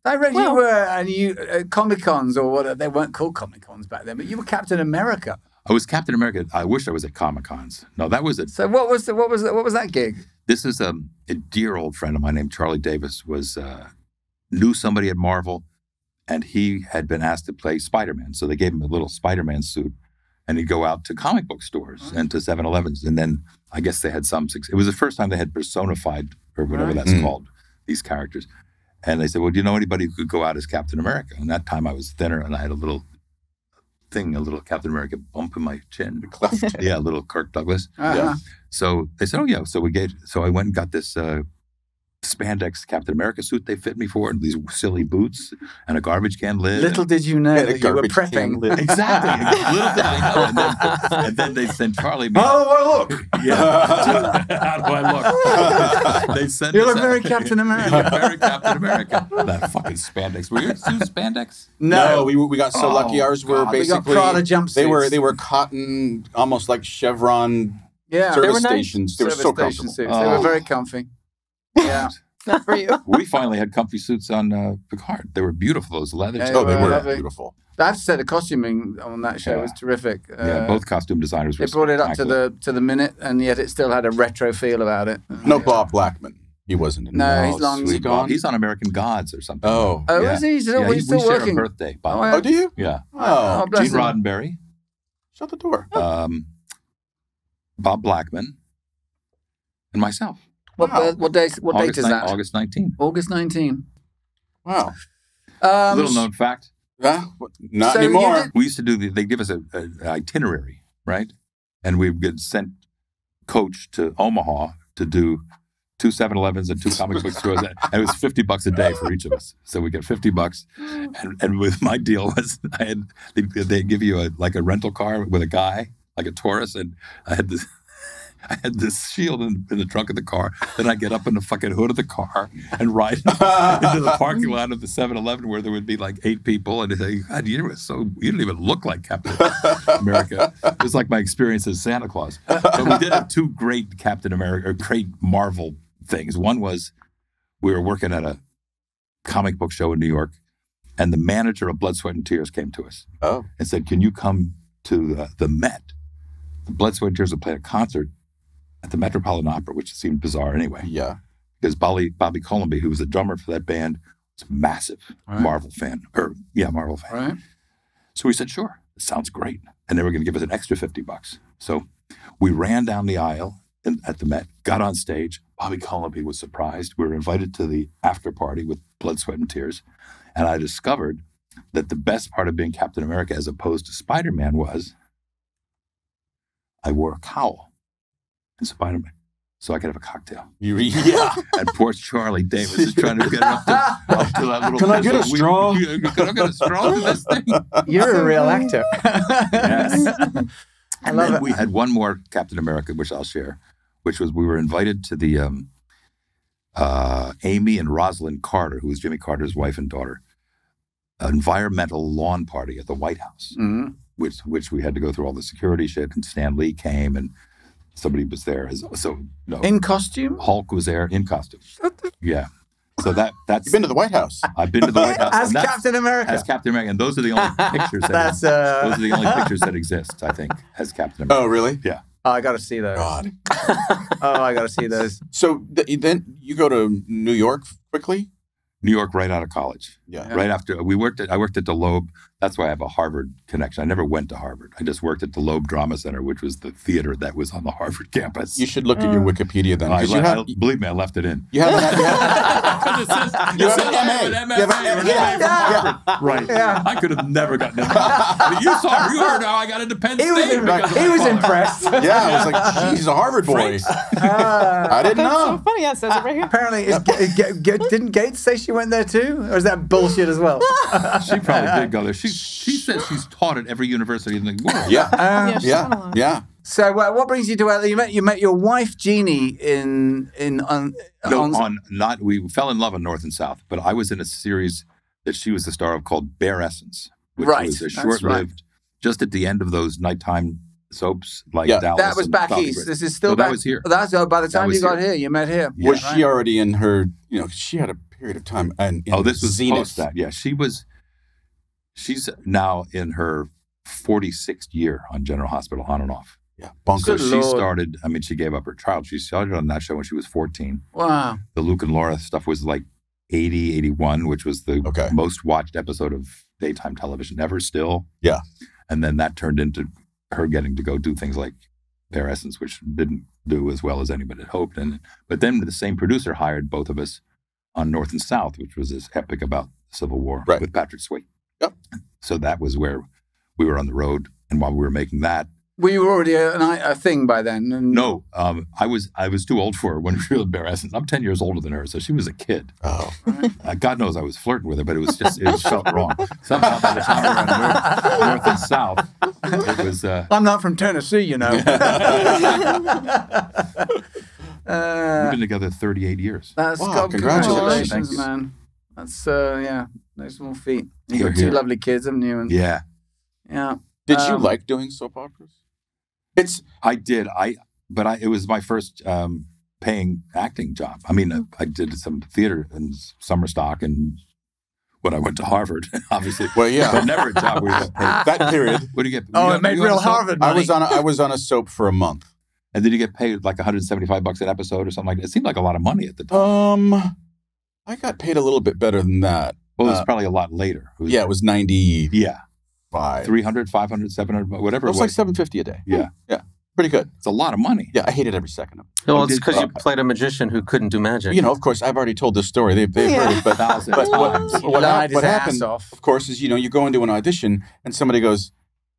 I read you were Comic-Cons, or what, they weren't called Comic-Cons back then, but you were Captain America. I was Captain America. I wish I was at Comic-Cons. No, that was it. So what was that gig? This is a dear old friend of mine named Charlie Davis knew somebody at Marvel, and he had been asked to play Spider-Man. So they gave him a little Spider-Man suit, and he'd go out to comic book stores and to 7-Elevens. And then I guess they had it was the first time they had personified, or whatever that's called, these characters. And they said, well, do you know anybody who could go out as Captain America? And that time I was thinner, and I had a little Captain America bump in my chin. Yeah, a little Kirk Douglas. Yeah. So they said, oh, yeah. So I went and got this spandex Captain America suit they fit me for, and these silly boots and a garbage can lid. Little did you know that you were prepping. Exactly. Little did I know. And then they sent Charlie me. How do I look? Yeah. How do I look? They sent you look very Captain America. Very Captain America. That fucking spandex. Were yours spandex? No, we got so lucky. Ours were basically, we got Prada jumpsuits. They were cotton, almost like Chevron service stations. They were so comfortable. They were very comfy. Yeah. Not for you. We finally had comfy suits on Picard. They were beautiful, those leather. They were beautiful. I have to say the costuming on that show was terrific. Both costume designers were They brought it up to the minute, and yet it still had a retro feel about it. No Bob Blackman. He wasn't in he's long gone. He's on American Gods or something. Oh, is he? He's still we working. share a birthday. Bob. Oh, do you? Yeah. Oh, Gene Roddenberry. Shut the door. Bob Blackman, and myself. What date is that? August 19. August 19. Wow. Little known fact. Not anymore. We used to do they give us an itinerary, right? And we would get sent coach to Omaha to do 2 7-Elevens and 2 comic book stores. And it was $50 a day for each of us. So we get $50. And with my deal was they'd give you a rental car with a guy, like a Taurus, and I had this shield in the trunk of the car. Then I get up in the fucking hood of the car and ride into the parking lot of the 7-Eleven where there would be like 8 people. And they say, God, you didn't even look like Captain America. It was like my experience as Santa Claus. But we did have 2 great Captain America, or great Marvel things. One was we were working at a comic book show in New York, and the manager of Blood, Sweat, and Tears came to us and said, can you come to the Met? The Blood, Sweat, and Tears would play a concert at the Metropolitan Opera, which seemed bizarre anyway. Yeah. Because Bobby Colomby, who was the drummer for that band, was a massive Marvel fan. Marvel fan. Right. So we said, sure, it sounds great. And they were going to give us an extra $50. So we ran down the aisle at the Met, got on stage. Bobby Colomby was surprised. We were invited to the after party with Blood, Sweat, and Tears. And I discovered that the best part of being Captain America as opposed to Spider-Man was I wore a cowl in Spider-Man. so I could have a cocktail. Yeah. And poor Charlie Davis is trying to get up to that little. Can I get a straw? Can I get a straw to this thing? You're a real actor. Yes. I love it. We had one more Captain America, which I'll share, which was we were invited to the Amy and Rosalind Carter, who was Jimmy Carter's wife and daughter, environmental lawn party at the White House, which we had to go through all the security shit, and Stan Lee came and somebody was there. In costume? Hulk was there in costume. Yeah. So that's. You've been to the White House. I've been to the White House As Captain America. As Captain America, and those are the only pictures. Those are the only pictures that exist, I think, as Captain America. Oh, really? Yeah. Oh, I got to see those. God. I got to see those. So then you go to New York quickly? New York right out of college. Yeah. Right after I worked at the Loeb. That's why I have a Harvard connection. I never went to Harvard. I just worked at the Loeb Drama Center, which was the theater that was on the Harvard campus. You should look at your Wikipedia then. Believe me, I left it in. You have an MA. Right. Yeah. I could have never gotten in. You heard how I got into Penn State. He was impressed. Yeah, I was like, he's a Harvard boy. I didn't know. So funny. Yeah, it says it right here. Apparently, didn't Gates say she went there too? Or is that bullshit as well? She probably did go there. She says she's taught at every university in the world. Yeah. she's done a lot. Yeah. So what brings you to LA? You met your wife Jeannie We fell in love on North and South, but I was in a series that she was the star of called Bare Essence, which was a short-lived, just at the end of those nighttime soaps like Dallas. That was back east. This is still back. That was here. That's by the time you got here, you met here. Was she already in her? She had a period of time. This was Zenith. post that. Yeah, she's now in her 46th year on General Hospital, on and off. Yeah, So she started. She gave up her child. She started on that show when she was 14. Wow. The Luke and Laura stuff was like 80, 81, which was the most watched episode of daytime television ever still. Yeah. And then that turned into her getting to go do things like Bare Essence, which didn't do as well as anybody had hoped. But then the same producer hired both of us on North and South, which was this epic about the Civil War with Patrick Swayze. Yep. So that was where we were on the road. And while we were making that, were you already a thing by then? No, I was too old for her when we were in Bare Essence. I'm 10 years older than her, so she was a kid. Oh, God knows I was flirting with her, but it felt wrong. Somehow by the time we were on North and South, it was. I'm not from Tennessee, you know. We've been together 38 years. That's congratulations, man. That's no small feat. You've got two lovely kids, haven't you? And, yeah. Did you like doing soap operas? I did. It was my first paying acting job. I did some theater and summer stock, and when I went to Harvard, obviously. Well, yeah, but never a job where you got paid. That period. What do you get? It made real Harvard money. I was on a soap for a month. And did you get paid like $175 an episode or something like that? It seemed like a lot of money at the time. I got paid a little bit better than that. Well, it was probably a lot later. It was 90. Yeah. 300, 500, 700, whatever it was. Like $750 a day. Yeah. Pretty good. It's a lot of money. Yeah, I hated every second of it. Well, it's because you played a magician who couldn't do magic. Of course, I've already told this story. They've heard it, but what happened, of course, is you go into an audition and somebody goes,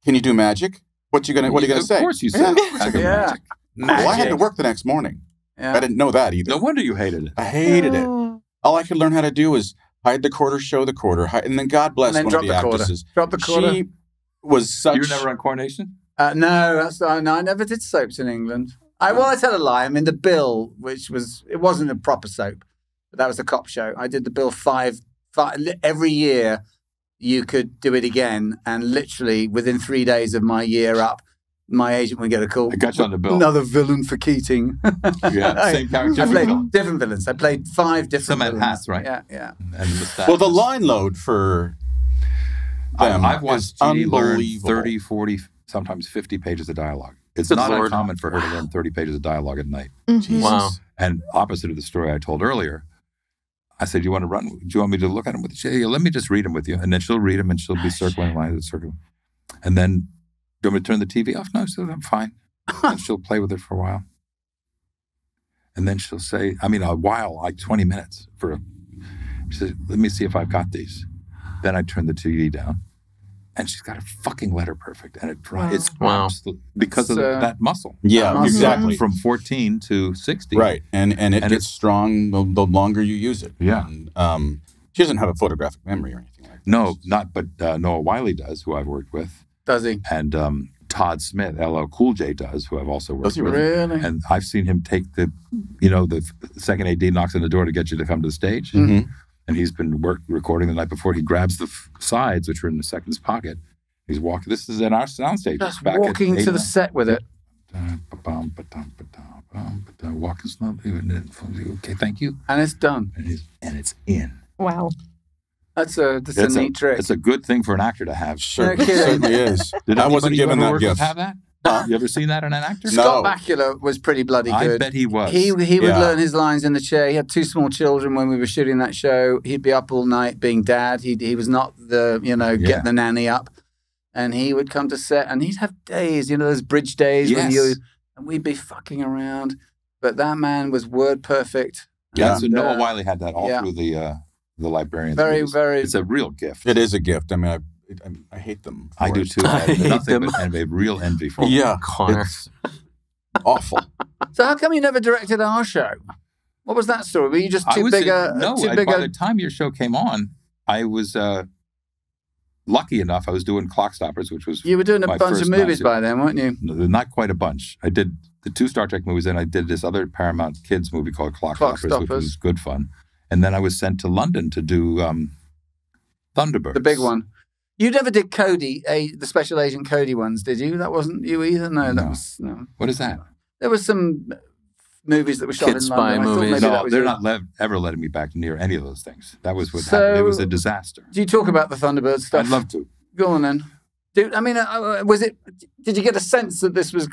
"Can you do magic? What are you gonna say?" Of course, you said magic. Well, I had to work the next morning. Yeah. I didn't know that either. No wonder you hated it. I hated it. All I could learn how to do was hide the quarter, show the quarter, and then God bless one of the actresses. Drop the quarter. She was such. You were never on Coronation? No, I never did soaps in England. I tell a lie. The bill, it wasn't a proper soap, but that was a cop show. I did the bill five every year. You could do it again, and literally within 3 days of my year up, my agent would get a call. I got you on the bill. Another villain for Keating. Yeah, same character. I played different villains. I played 5 different villains. Some had hats, right? Yeah. Well, the line load for them I've watched Jeannie learn 30, 40, sometimes 50 pages of dialogue. It's not uncommon for her to learn 30 pages of dialogue at night. Mm-hmm. Wow. And opposite of the story I told earlier, I said, do you want me to look at them with you? Yeah, let me just read them with you. And then she'll read them and she'll be circling lines, circling. And then, do you want me to turn the TV off? No, she said, I'm fine. And she'll play with it for a while. And then she'll say, a while, like 20 minutes. She says, let me see if I've got these. Then I turn the TV down. And she's got her fucking letter perfect, and it dries. Wow. It's because of that muscle. Yeah, exactly. From 14 to 60. Right, and it gets strong the longer you use it. Yeah. And, she doesn't have a photographic memory or anything like that. No, not. But Noah Wiley does, who I've worked with. Does he? And Todd Smith, LL Cool J does, who I've also worked with. Really? And I've seen him take the second AD knocks on the door to get you to come to the stage. Mm-hmm. And he's been recording the night before. He grabs the sides, which are in the second's pocket. He's walking. This is in our soundstage. Just walking to the set with it. Walking slowly. Okay, thank you. And it's done. And it's in. Wow. That's a neat trick. It's a good thing for an actor to have. Sure, it certainly is. I wasn't given that gift. Have that? You ever seen that in an actor? Scott Bakula was pretty bloody good. I bet he was. He would learn his lines in the chair. He had 2 small children when we were shooting that show. He'd be up all night being dad. He was not the, get the nanny up. And he would come to set and he'd have days, those bridge days and we'd be fucking around. But that man was word perfect. Yeah, so Noah Wiley had that all through the Librarians. Very, very. It's a real gift. It is a gift. I mean, I hate them. I do too. I hate them. And a real envy for them. Yeah, Connor. It's awful. So how come you never directed our show? What was that story? Were you just too big by the time your show came on, I was lucky enough. I was doing Clock Stoppers, which was you were doing a bunch of movies by then, weren't you? No, not quite a bunch. I did the 2 Star Trek movies, and I did this other Paramount Kids movie called Clock Stoppers, which was good fun. And then I was sent to London to do Thunderbirds. The big one. You never did Cody, the Special Agent Cody ones, did you? That wasn't you either? No, that was... No. What is that? There was some movies that were shot Kids in London. spy movies. No, they're not ever letting me back near any of those things. That was what happened. It was a disaster. Do you talk about the Thunderbirds stuff? I'd love to. Go on then. Dude, I mean, did you get a sense that this was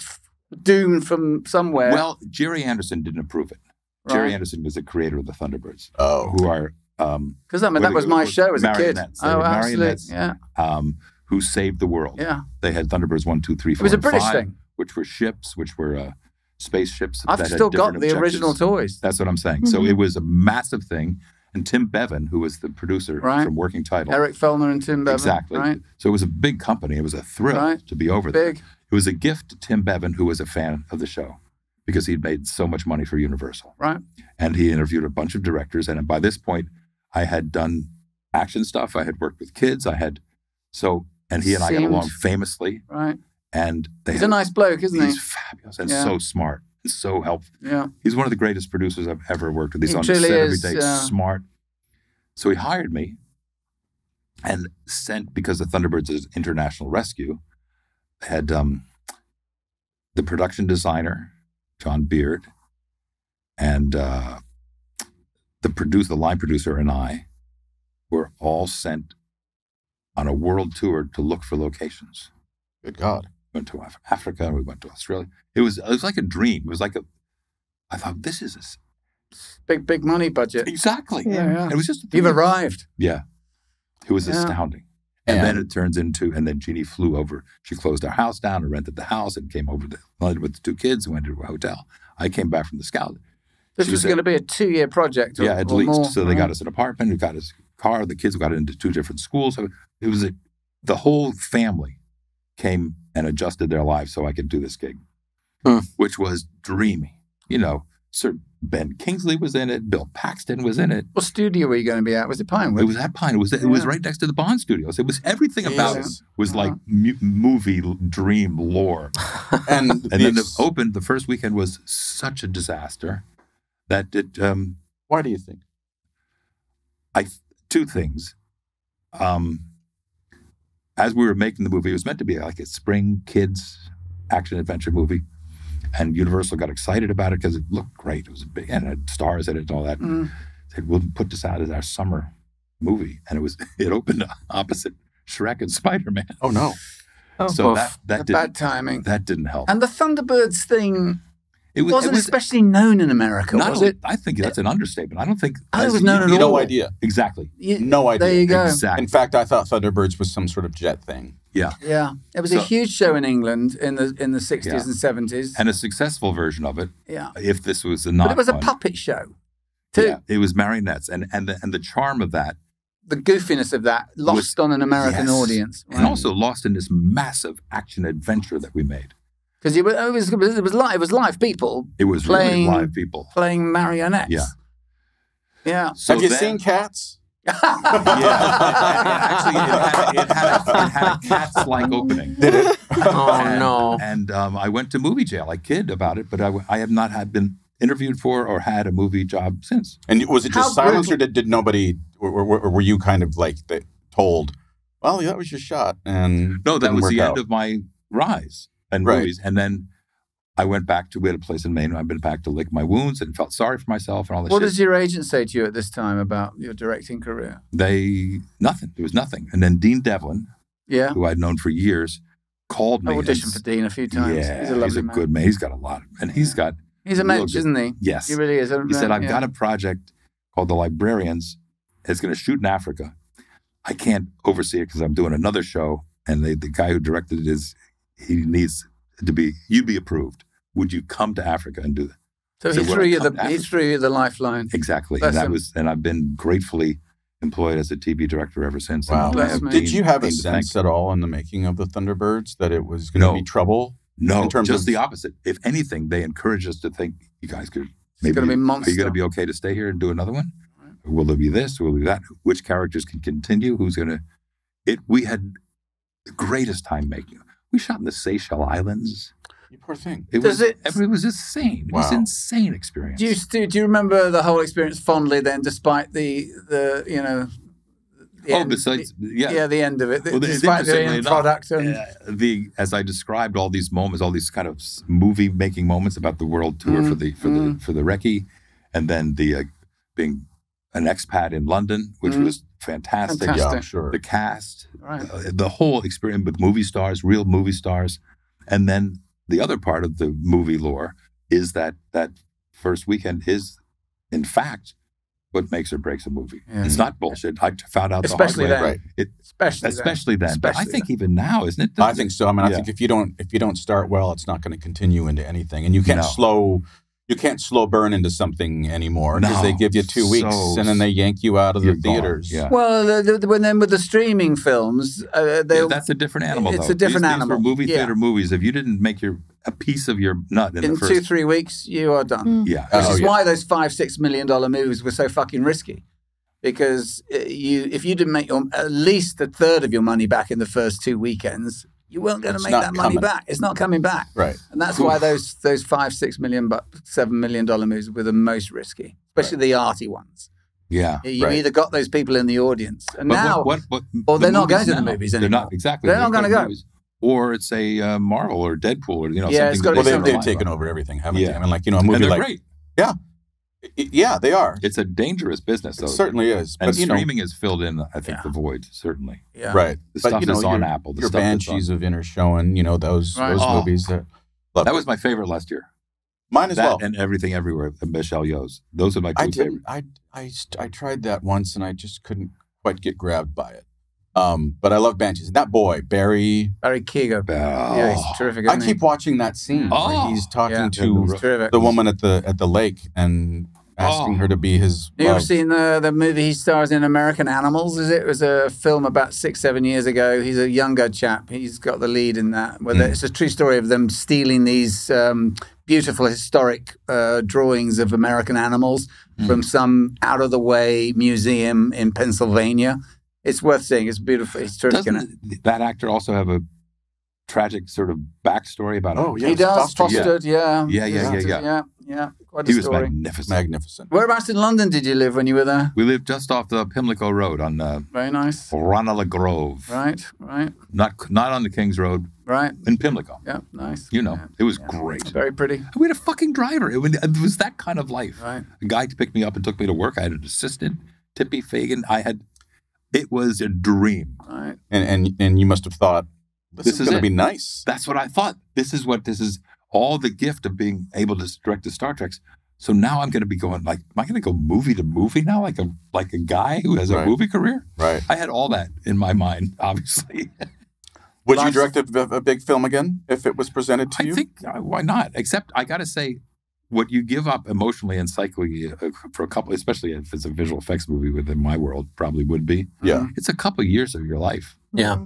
doomed from somewhere? Well, Jerry Anderson didn't approve it. Right. Jerry Anderson was the creator of the Thunderbirds. Oh. Who are... Because that was my show as a kid. Marionettes, who saved the world. Yeah. They had Thunderbirds 1, 2, 3, 4, It was a British thing. Which were ships, which were spaceships. I've still got the original toys. That's what I'm saying. Mm-hmm. So it was a massive thing. And Tim Bevan, who was the producer from Working Title. Eric Fellner and Tim Bevan. Exactly. Right. So it was a big company. It was a thrill to be over there. It was a gift to Tim Bevan, who was a fan of the show, because he'd made so much money for Universal. Right. And he interviewed a bunch of directors. And by this point, I had done action stuff. I had worked with kids. And he and I got along famously. Right. And he's a nice bloke, isn't he? He's fabulous and so smart and so helpful. Yeah. He's one of the greatest producers I've ever worked with. He's on set every day, smart. So he hired me and sent, because the Thunderbirds is international rescue, had the production designer, John Beard, and the line producer and I were all sent on a world tour to look for locations. Good God. We went to Africa, we went to Australia. It was like a dream. It was like I thought, this is big money budget. Exactly. Yeah. It was just you've arrived. Yeah. It was astounding. And then it turns into, and then Jeannie flew over. She closed our house down and rented the house and came over to London with the 2 kids and went to a hotel. I came back from the Scout. This was going to be a 2-year project. At least. More. So they got us an apartment, we got us a car. The kids got into 2 different schools. So it was the whole family came and adjusted their lives so I could do this gig, which was dreamy. Sir Ben Kingsley was in it. Bill Paxton was in it. What studio were you going to be at? Was it Pinewood? It was at Pinewood. It was right next to the Bond Studios. It was everything about it was like movie dream lore. and then the first weekend was such a disaster that it. Why do you think? 2 things. As we were making the movie, it was meant to be like a spring kids action adventure movie. And Universal got excited about it because it looked great. It was big, and it had stars in it and all that. Said, we'll put this out as our summer movie. And it opened opposite Shrek and Spider-Man. Oh, no. So that bad timing. That didn't help. And the Thunderbirds thing wasn't especially known in America, was it? I think that's an understatement. I don't think... it was known at all. No idea. Exactly. No idea. There you go. Exactly. In fact, I thought Thunderbirds was some sort of jet thing. Yeah. Yeah. It was a huge show in England in the 60s and 70s. And a successful version of it. Yeah. If this was But it was a puppet show, too. Yeah. It was marionettes. And the charm of that the goofiness of that lost on an American audience. Right? And also lost in this massive action adventure that we made. Because it was live people. It was playing, really live people. Playing marionettes. Yeah. Yeah. So have you seen Cats? Actually, it had a Cats-like opening. Did it? No. And I went to movie jail. I kid about it, but I have not been interviewed for or had a movie job since. And was it just silence, or did nobody, or were you kind of like told, well, that was your shot? And no, that was the end of my rise in movies. And then I went back to, we had a place in Maine, I've been back to lick my wounds and felt sorry for myself and all this What shit. does your agent say to you at this time about your directing career? Nothing. There was nothing. And then Dean Devlin, who I'd known for years, called me. I auditioned for Dean a few times. Yeah, he's a lovely man. Good man. He's got a lot. And he's a mensch, isn't he? Yes. He really is. He said, I've got a project called The Librarians. It's going to shoot in Africa. I can't oversee it because I'm doing another show. And the guy who directed it he needs to be, you'd be approved. Would you come to Africa and do that? So he threw you the lifeline. Exactly. Bless him. And I've been gratefully employed as a TV director ever since. Wow. Did you have a sense at all in the making of the Thunderbirds that it was going to be trouble? No, just the opposite. If anything, they encourage us to think, you guys could maybe, it's going to be monster. Are you going to be okay to stay here and do another one? Will there be this? Will there be that? Which characters can continue? Who's going to... We had the greatest time making. We shot in the Seychelles Islands. You poor thing. It was insane. It was an insane experience. Do you remember the whole experience fondly then, despite the end, the end of it, despite the end product and as I described all these moments, all these kind of movie making moments about the world tour for the Recce, and then the being an expat in London, which was fantastic. Yeah, sure. The cast, the whole experience with movie stars, real movie stars, and then the other part of the movie lore is that first weekend is, in fact, what makes or breaks a movie. Yeah. It's not bullshit. I found out especially the hard way. Then. Especially then. But I think even now, isn't it? I think so. I mean, I think if you don't start well, it's not going to continue into anything, and you can't slow burn into something anymore because they give you 2 weeks and then they yank you out of the theaters. Yeah. Well, then with the streaming films, that's a different animal. It's a different animal. These were movie theater movies. If you didn't make a piece of your nut in the first 2-3 weeks, you are done. Yeah, which is why those $5-6 million movies were so fucking risky. Because if you didn't make at least a third of your money back in the first 2 weekends, you weren't going to make that money back. It's not coming back. Right. And that's why those $5-6 million, $7 million movies were the most risky, especially the arty ones. Yeah. You either got those people in the audience, and or they're not going to the movies anymore. They're not exactly. They're not going to go. Or it's a Marvel or Deadpool or something. They've taken over everything, haven't they? I mean, a movie and they're great. Yeah. Yeah, they are. It's a dangerous business, though. It certainly is. And streaming has filled in, I think, the void, certainly. Yeah. Right. The stuff that's on Apple. Your Banshees of Inisherin, those movies. That was my favorite last year. Mine as well. And Everything Everywhere, Michelle Yeoh's. Those are my two favorites. I tried that once, and I just couldn't quite get grabbed by it. But I love Banshees. And that boy, Barry Keoghan. Yeah, he's terrific. I keep watching that scene where he's talking to the woman at the lake and asking her to be his love. You ever seen the movie he stars in, American Animals? It was a film about 6-7 years ago. He's a younger chap. He's got the lead in that. It's a true story of them stealing these beautiful historic drawings of American animals from some out-of-the-way museum in Pennsylvania. It's worth seeing. It's beautiful. It's terrific. Doesn't that actor also have a tragic sort of backstory about it? He does. Fostered, Yeah. Quite a he was story. Magnificent. Whereabouts in London did you live when you were there? We lived just off the Pimlico Road on very nice. Ranelagh Grove. Right. Not on the King's Road. Right. In Pimlico. Yeah, nice. It was great. Very pretty. We had a fucking driver. It was that kind of life. Right. A guy picked me up and took me to work. I had an assistant, Tippy Fagan. It was a dream. Right. And you must have thought, this is going to be nice. That's what I thought. This is all the gift of being able to direct the Star Treks. So now I'm going to be going am I going to go movie to movie now? Like a guy who has a movie career? Right. I had all that in my mind, obviously. Would you direct a big film again if it was presented to you? I think, why not? Except I got to say, what you give up emotionally and psychically for a couple, especially if it's a visual effects movie within my world, probably would be. Yeah. It's a couple years of your life. Yeah.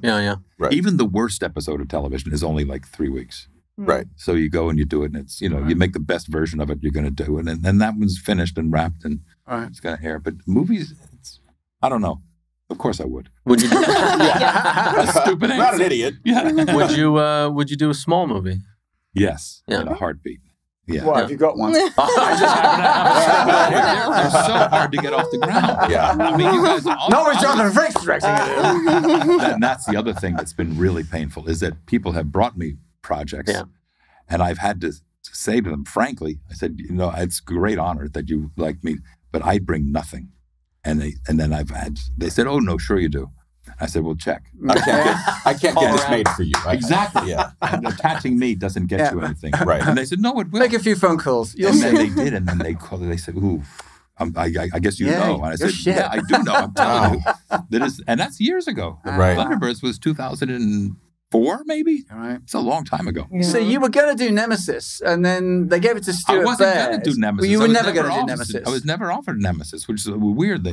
Right. Even the worst episode of television is only like 3 weeks. Right. So you go and you do it, and it's, you make the best version of it you're going to do. And then that one's finished and wrapped, and it's going to air. But movies, I don't know. Of course I would. Would you? Stupid answer. Not an idiot. Yeah. Would you do a small movie? Yes. Yeah. In a heartbeat. Yeah. Well, have you got one? They're so hard to get off the ground. Yeah. I mean, you guys all. Not with Jonathan Frakes directing it. And that's the other thing that's been really painful is that people have brought me projects, and I've had to say to them, frankly, I said, it's a great honor that you like me, but I bring nothing. And then they said, oh no, sure you do. I said, well, check. I can't get this made for you. Exactly. Yeah. And attaching me doesn't get you anything. Right. And they said, no, it will. Make a few phone calls. And then they did, and then they called. They said, ooh, I guess you know. And I said, yeah, I do know. I'm telling you. And that's years ago. Right. Thunderbirds was 2004, maybe? All right. It's a long time ago. Yeah. So you were going to do Nemesis, and then they gave it to Stuart I wasn't Baird. going to do Nemesis. Well, you were never going to do Nemesis. I was never offered Nemesis, which is weird.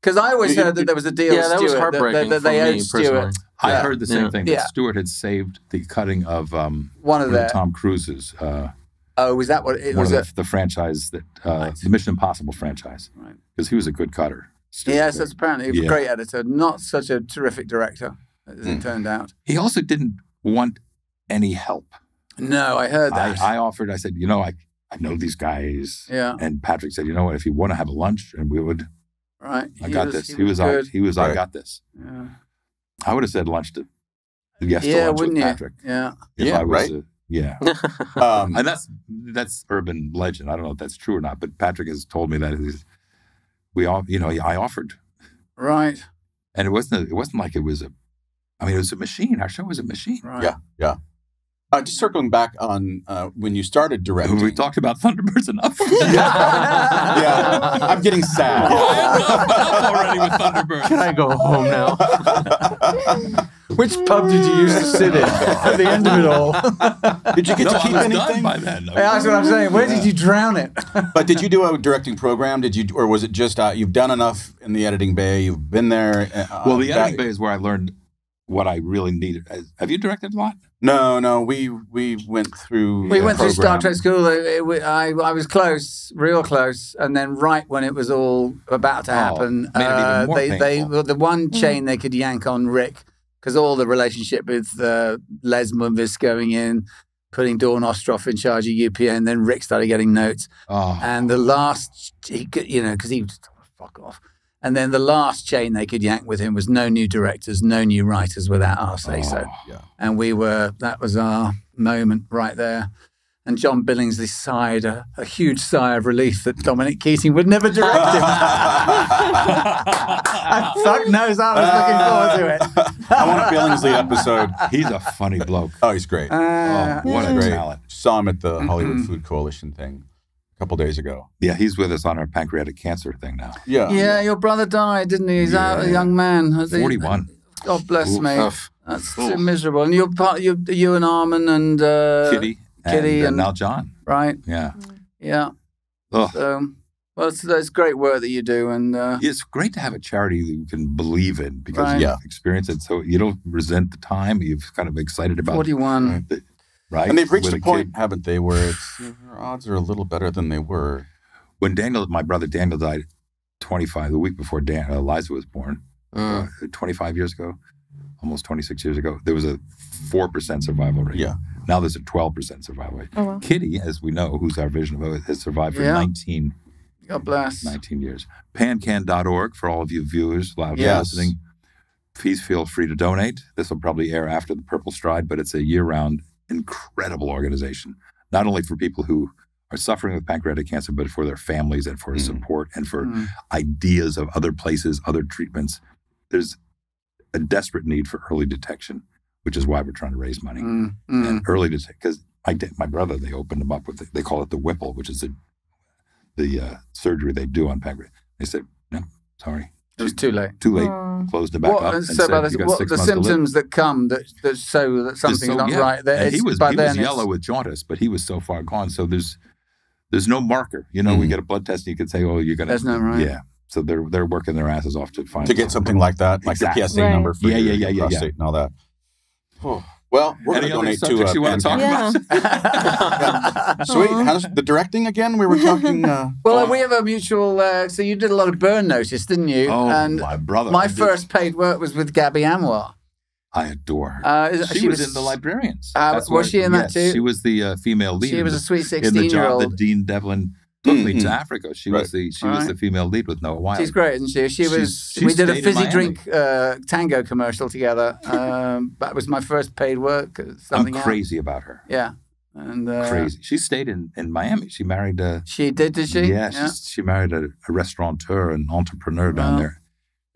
Because I always heard that there was a deal with that was Stuart, heartbreaking that they for me owed Stuart. personally. I heard the same thing, that Yeah. Stuart had saved the cutting of One of their... Tom Cruise's. Oh, was that what it one was? of the franchise, that the Mission Impossible franchise. Right. Because he was a good cutter. Stuart Yes, Baird. that's apparently he was a great editor. Not such a terrific director, as it turned out. He also didn't want any help. No, I heard that. I offered, I said, I know these guys. Yeah. And Patrick said, you know what, if you want to have a lunch, and we would, Right. I got this. He was good. I got this. Yeah. I would have said lunch to, yes, to Yeah, lunch wouldn't with you? Patrick. Yeah. If Yeah, I was, right? Yeah. And that's urban legend. I don't know if that's true or not, but Patrick has told me that I offered. Right. And it wasn't like it was it was a machine. Our show was a machine. Right. Yeah. Just circling back on when you started directing. We talked about Thunderbirds enough. Yeah. I'm getting sad. Enough already with Thunderbirds. Can I go home now? Which pub did you used to sit in at the end of it all? Did you get to keep I was anything? done by then. That's what I'm saying. Where did you drown it? But did you do a directing program? Or was it just you've done enough in the editing bay? You've been there. Well, the editing bay is where I learned what I really needed. Have you directed a lot? No. We went through. We went through Star program. Trek school. I was close, real close, and then right when it was all about to happen, made it even more painful. the one chain they could yank on Rick, because all the relationship with Les Moonves going in, putting Dawn Ostroff in charge of UPN, then Rick started getting notes, and the last, because he was fuck off. And then the last chain they could yank with him was no new directors, no new writers without our say-so. Yeah. And that was our moment right there. And John Billingsley sighed a huge sigh of relief that Dominic Keating would never direct him. Fuck knows, I was looking forward to it. I want a Billingsley episode. He's a funny bloke. Oh, he's great. What a Great. talent. Saw him at the Hollywood Food Coalition thing a couple days ago. Yeah, he's with us on our pancreatic cancer thing now. Yeah, your brother died, didn't he? He's out, a young man. 41. God bless Oof. me. Oof. That's too miserable. And you're part, you and Armin and Kitty and now John. Right. Yeah. Yeah. Ugh. So, well, it's great work that you do, and It's great to have a charity that you can believe in because Right. you've experienced it. So you don't resent the time. You're kind of excited about 41. right? And they've reached With a point, haven't they, where your odds are a little better than they were. When my brother Daniel died 25, the week before Eliza was born, 25 years ago, almost 26 years ago, there was a 4% survival rate. Yeah. Now there's a 12% survival rate. Oh, wow. Kitty, as we know, who's our vision of it, has survived for 19 God bless. 19 years. Pancan.org for all of you viewers loud listening. Please feel free to donate. This will probably air after the Purple Stride, but it's a year-round incredible organization, not only for people who are suffering with pancreatic cancer, but for their families and for support and for ideas of other places, other treatments. There's a desperate need for early detection, which is why we're trying to raise money. And early detection, because my brother, they opened him up with, they call it the Whipple, which is the surgery they do on pancreas. They said, no, sorry. It was too late. Too late. Closed it back up. And said, about you got what 6 the months to live. symptoms that come that show that something's not right. And he was yellow with jaundice, but he was so far gone. So there's there's no marker. You know, we get a blood test and you can say, oh, you're going to. There's no right. Yeah. So they're working their asses off to find. To get something like that, like the PSA number for your prostate and all that. Oh. Well, we're going to donate to you want to talk about? Sweet. How's the directing again? We were talking. Well, we have a mutual. So you did a lot of Burn Notice, didn't you? Oh, and my brother! My first paid work was with Gabby Anwar. I adore her. She was in The Librarians. Was she in that too? She was the female lead. She was a sweet 16-year-old. In the job that Dean Devlin took me to Africa. She was the female lead with Noah Wiley. She's great, isn't she? We did a fizzy drink tango commercial together. That was my first paid work. I'm crazy about her. Yeah. And crazy. She stayed in Miami. She married She did she? Yeah. She married a restaurateur, an entrepreneur down there.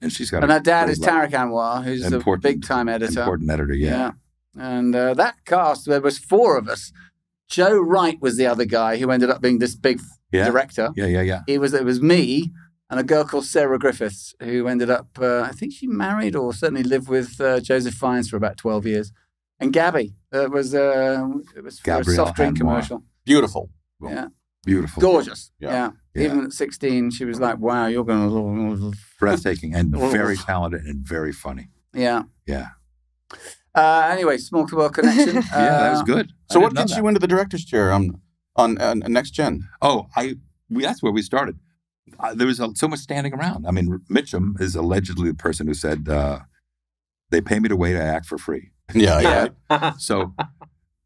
And she's got. And her dad is Tariq Anwar, who's a big-time editor. Important editor, yeah. And that cast, there was 4 of us. Joe Wright was the other guy who ended up being this big director. Yeah. It was me and a girl called Sarah Griffiths who ended up, I think she married or certainly lived with Joseph Fiennes for about 12 years. And Gabby, it was for a soft drink commercial. Beautiful. Yeah. Beautiful. Gorgeous. Yeah. Even at 16, she was like, wow, you're going to... Breathtaking and very talented and very funny. Yeah. Yeah. Anyway, Small World Connection. That was good. So what gets you into the director's chair on Next Gen? Oh, that's where we started. There was so much standing around. I mean, Mitchum is allegedly the person who said, they pay me to wait, I act for free. Yeah. So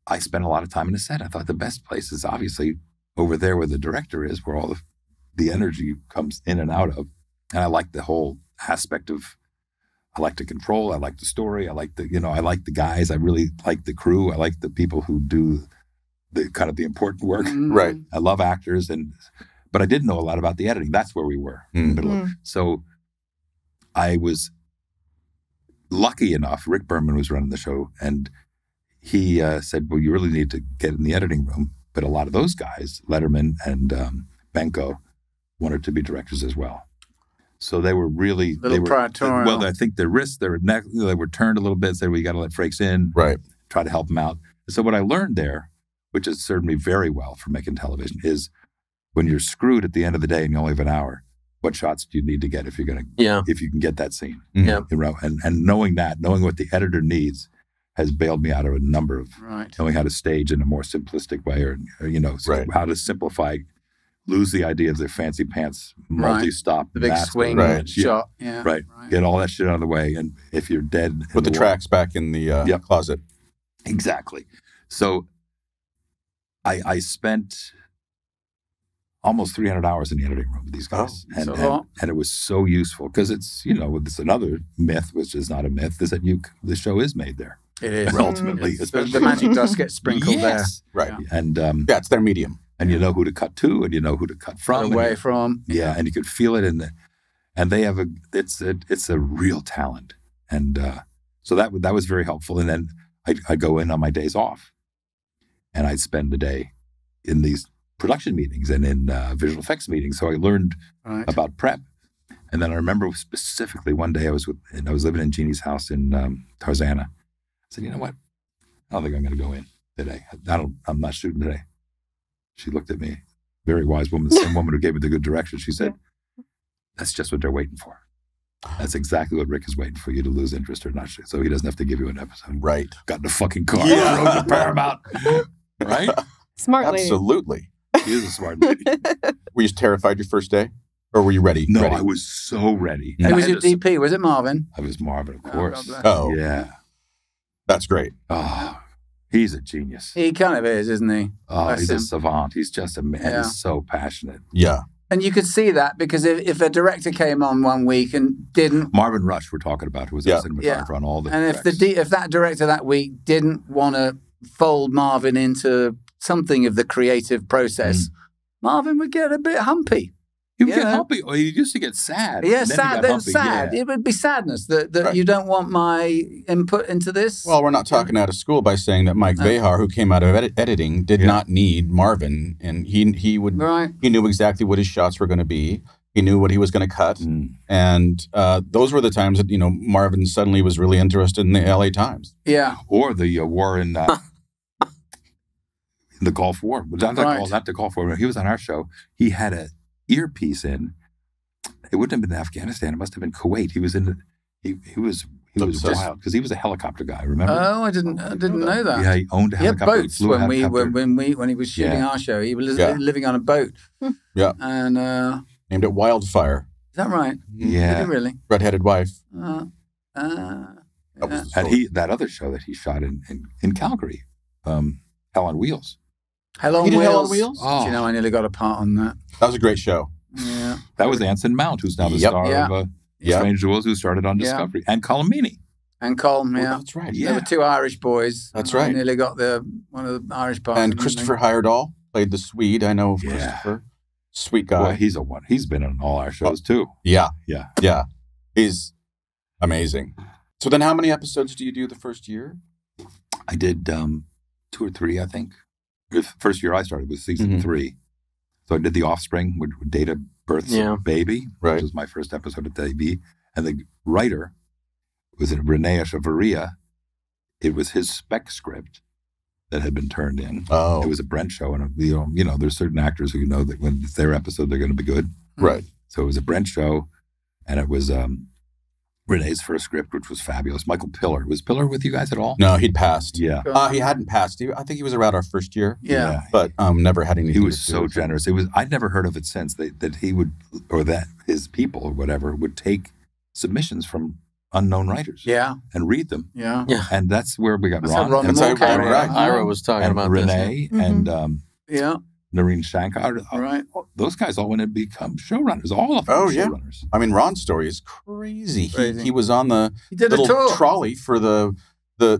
I spent a lot of time in the set. I thought the best place is obviously over there where the director is, where all the energy comes in and out of. And I like the whole aspect of, I like to control. I like the story. I like I like the guys. I really like the crew. I like the people who do the kind of the important work. Right. I love actors, but I didn't know a lot about the editing. That's where we were in the middle of. So I was lucky enough. Rick Berman was running the show, and he said, "Well, you really need to get in the editing room." But a lot of those guys, Letterman and Benko, wanted to be directors as well. So they were really proprietorial. Well, I think they were turned a little bit. Said, "We got to let Frakes in, right? Try to help them out." So what I learned there, which has served me very well for making television, is when you're screwed at the end of the day and you only have an hour, what shots do you need to get if you can get that scene? Yeah. And knowing what the editor needs has bailed me out of a number of knowing how to stage in a more simplistic way, or how to simplify. Lose the idea of the fancy pants, multi-stop, the big swing shot. Yeah. Right. Get all that shit out of the way. And if you're dead... Put the tracks back in the closet. Exactly. So I spent almost 300 hours in the editing room with these guys. And it was so useful because it's, it's another myth, which is not a myth, is that the show is made there. It is. Ultimately. The magic dust gets sprinkled there. Right. Yeah. And it's their medium. And you know who to cut to, and you know who to cut from, away from. Yeah, and you could feel it and they have it's a real talent, and so that was very helpful. And then I'd go in on my days off, and I'd spend the day in these production meetings and in visual effects meetings. So I learned about prep, and then I remember specifically one day I was living in Jeannie's house in Tarzana. I said, you know what? I don't think I'm going to go in today. I'm not shooting today. She looked at me, very wise woman, the same woman who gave me the good direction. She said, that's just what they're waiting for. That's exactly what Rick is waiting for, you to lose interest or not. So he doesn't have to give you an episode. Right. Got in the fucking car, drove to Paramount. Right? Smart lady. Absolutely. She is a smart lady. Were you terrified your first day? Or were you ready? No, I was so ready. Who was your DP? Was it Marvin? I was Marvin, of course. Oh. Yeah. That's great. Oh, he's a genius. He kind of is, isn't he? Oh, he's a savant. He's just a man. Yeah. He's so passionate. Yeah. And you could see that because if a director came on one week and didn't... Marvin Rush, we're talking about, who was a cinematographer on all the And if that director that week didn't want to fold Marvin into something of the creative process, Marvin would get a bit humpy. He would get humpy. He used to get sad. Yeah, sad. Sad. Yeah. It would be sadness that you don't want my input into this. Well, we're not talking out of school by saying that Mike Vehar, who came out of editing, did not need Marvin, and he knew exactly what his shots were going to be. He knew what he was going to cut, and those were the times that Marvin suddenly was really interested in the LA Times. Yeah, or the war in the Gulf War. Not the Gulf War. He was on our show. He had an earpiece in. It wouldn't have been Afghanistan. It must have been Kuwait. He was in the. He was wild because he was a helicopter guy. Remember? Oh, I didn't know that. Yeah, he owned a helicopter. He had boats when he was shooting our show. He was living on a boat. Yeah, and named it Wildfire. Is that right? Yeah, did he really? Redheaded wife. That other show that he shot in Calgary, Hell on Wheels. Hell on Wheels. Oh. Do you know, I nearly got a part on that. That was a great show. Yeah, that was Anson Mount, who's now the star of Strange Jewels, who started on Discovery, and Colm Meaney. And Colm, that's right. There were two Irish boys. That's right. I nearly got one of the Irish parts. And Christopher Heyerdahl played the Swede. I know Christopher. Sweet guy. Well, he's a one. He's been on all our shows too. Yeah. Yeah. He's amazing. So then how many episodes do you do the first year? I did 2 or 3, I think. The first year I started was season 3. So I did The Offspring with Data Birth's Baby, which was my first episode of TV. And the writer was Renee Echevarria. It was his spec script that had been turned in. Oh. It was a Brent show. And, there's certain actors who know that when it's their episode, they're going to be good. Right. So it was a Brent show. And it was Renee's first script, which was fabulous. Michael Piller. Was Piller with you guys at all? No, he'd passed. Yeah. He hadn't passed. I think he was around our first year. Yeah. But never had anything. He was so generous. I'd never heard of it since that he would, or that his people or whatever would take submissions from unknown writers. Yeah. And read them. Yeah. And that's where we got Ron. That's Ira was talking about Renee this. and Noreen Shankar. Right. Those guys all went to become showrunners. All of them showrunners. I mean, Ron's story is crazy. He was on the little trolley for the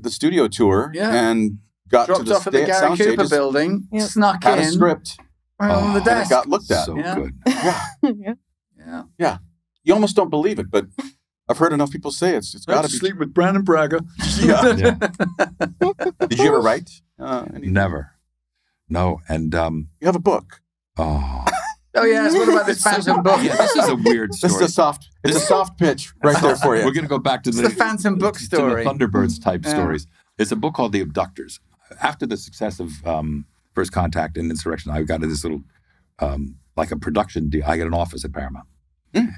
studio tour and got dropped to the off at the Gary Cooper building, snuck had in. a script. Right on the desk. And it got looked at. So good. Yeah. You almost don't believe it, but I've heard enough people say it's got to be. Sleep with Brandon Braga. Did you ever write? Never. No. And you have a book. Oh. Oh yes. What about this Phantom book? Yeah, this is a weird story. This is a soft pitch right there for you. We're going to go back to the Phantom book story. To the Thunderbirds type stories. It's a book called The Abductors. After the success of First Contact and Insurrection, I got this little like a production deal. I got an office at Paramount,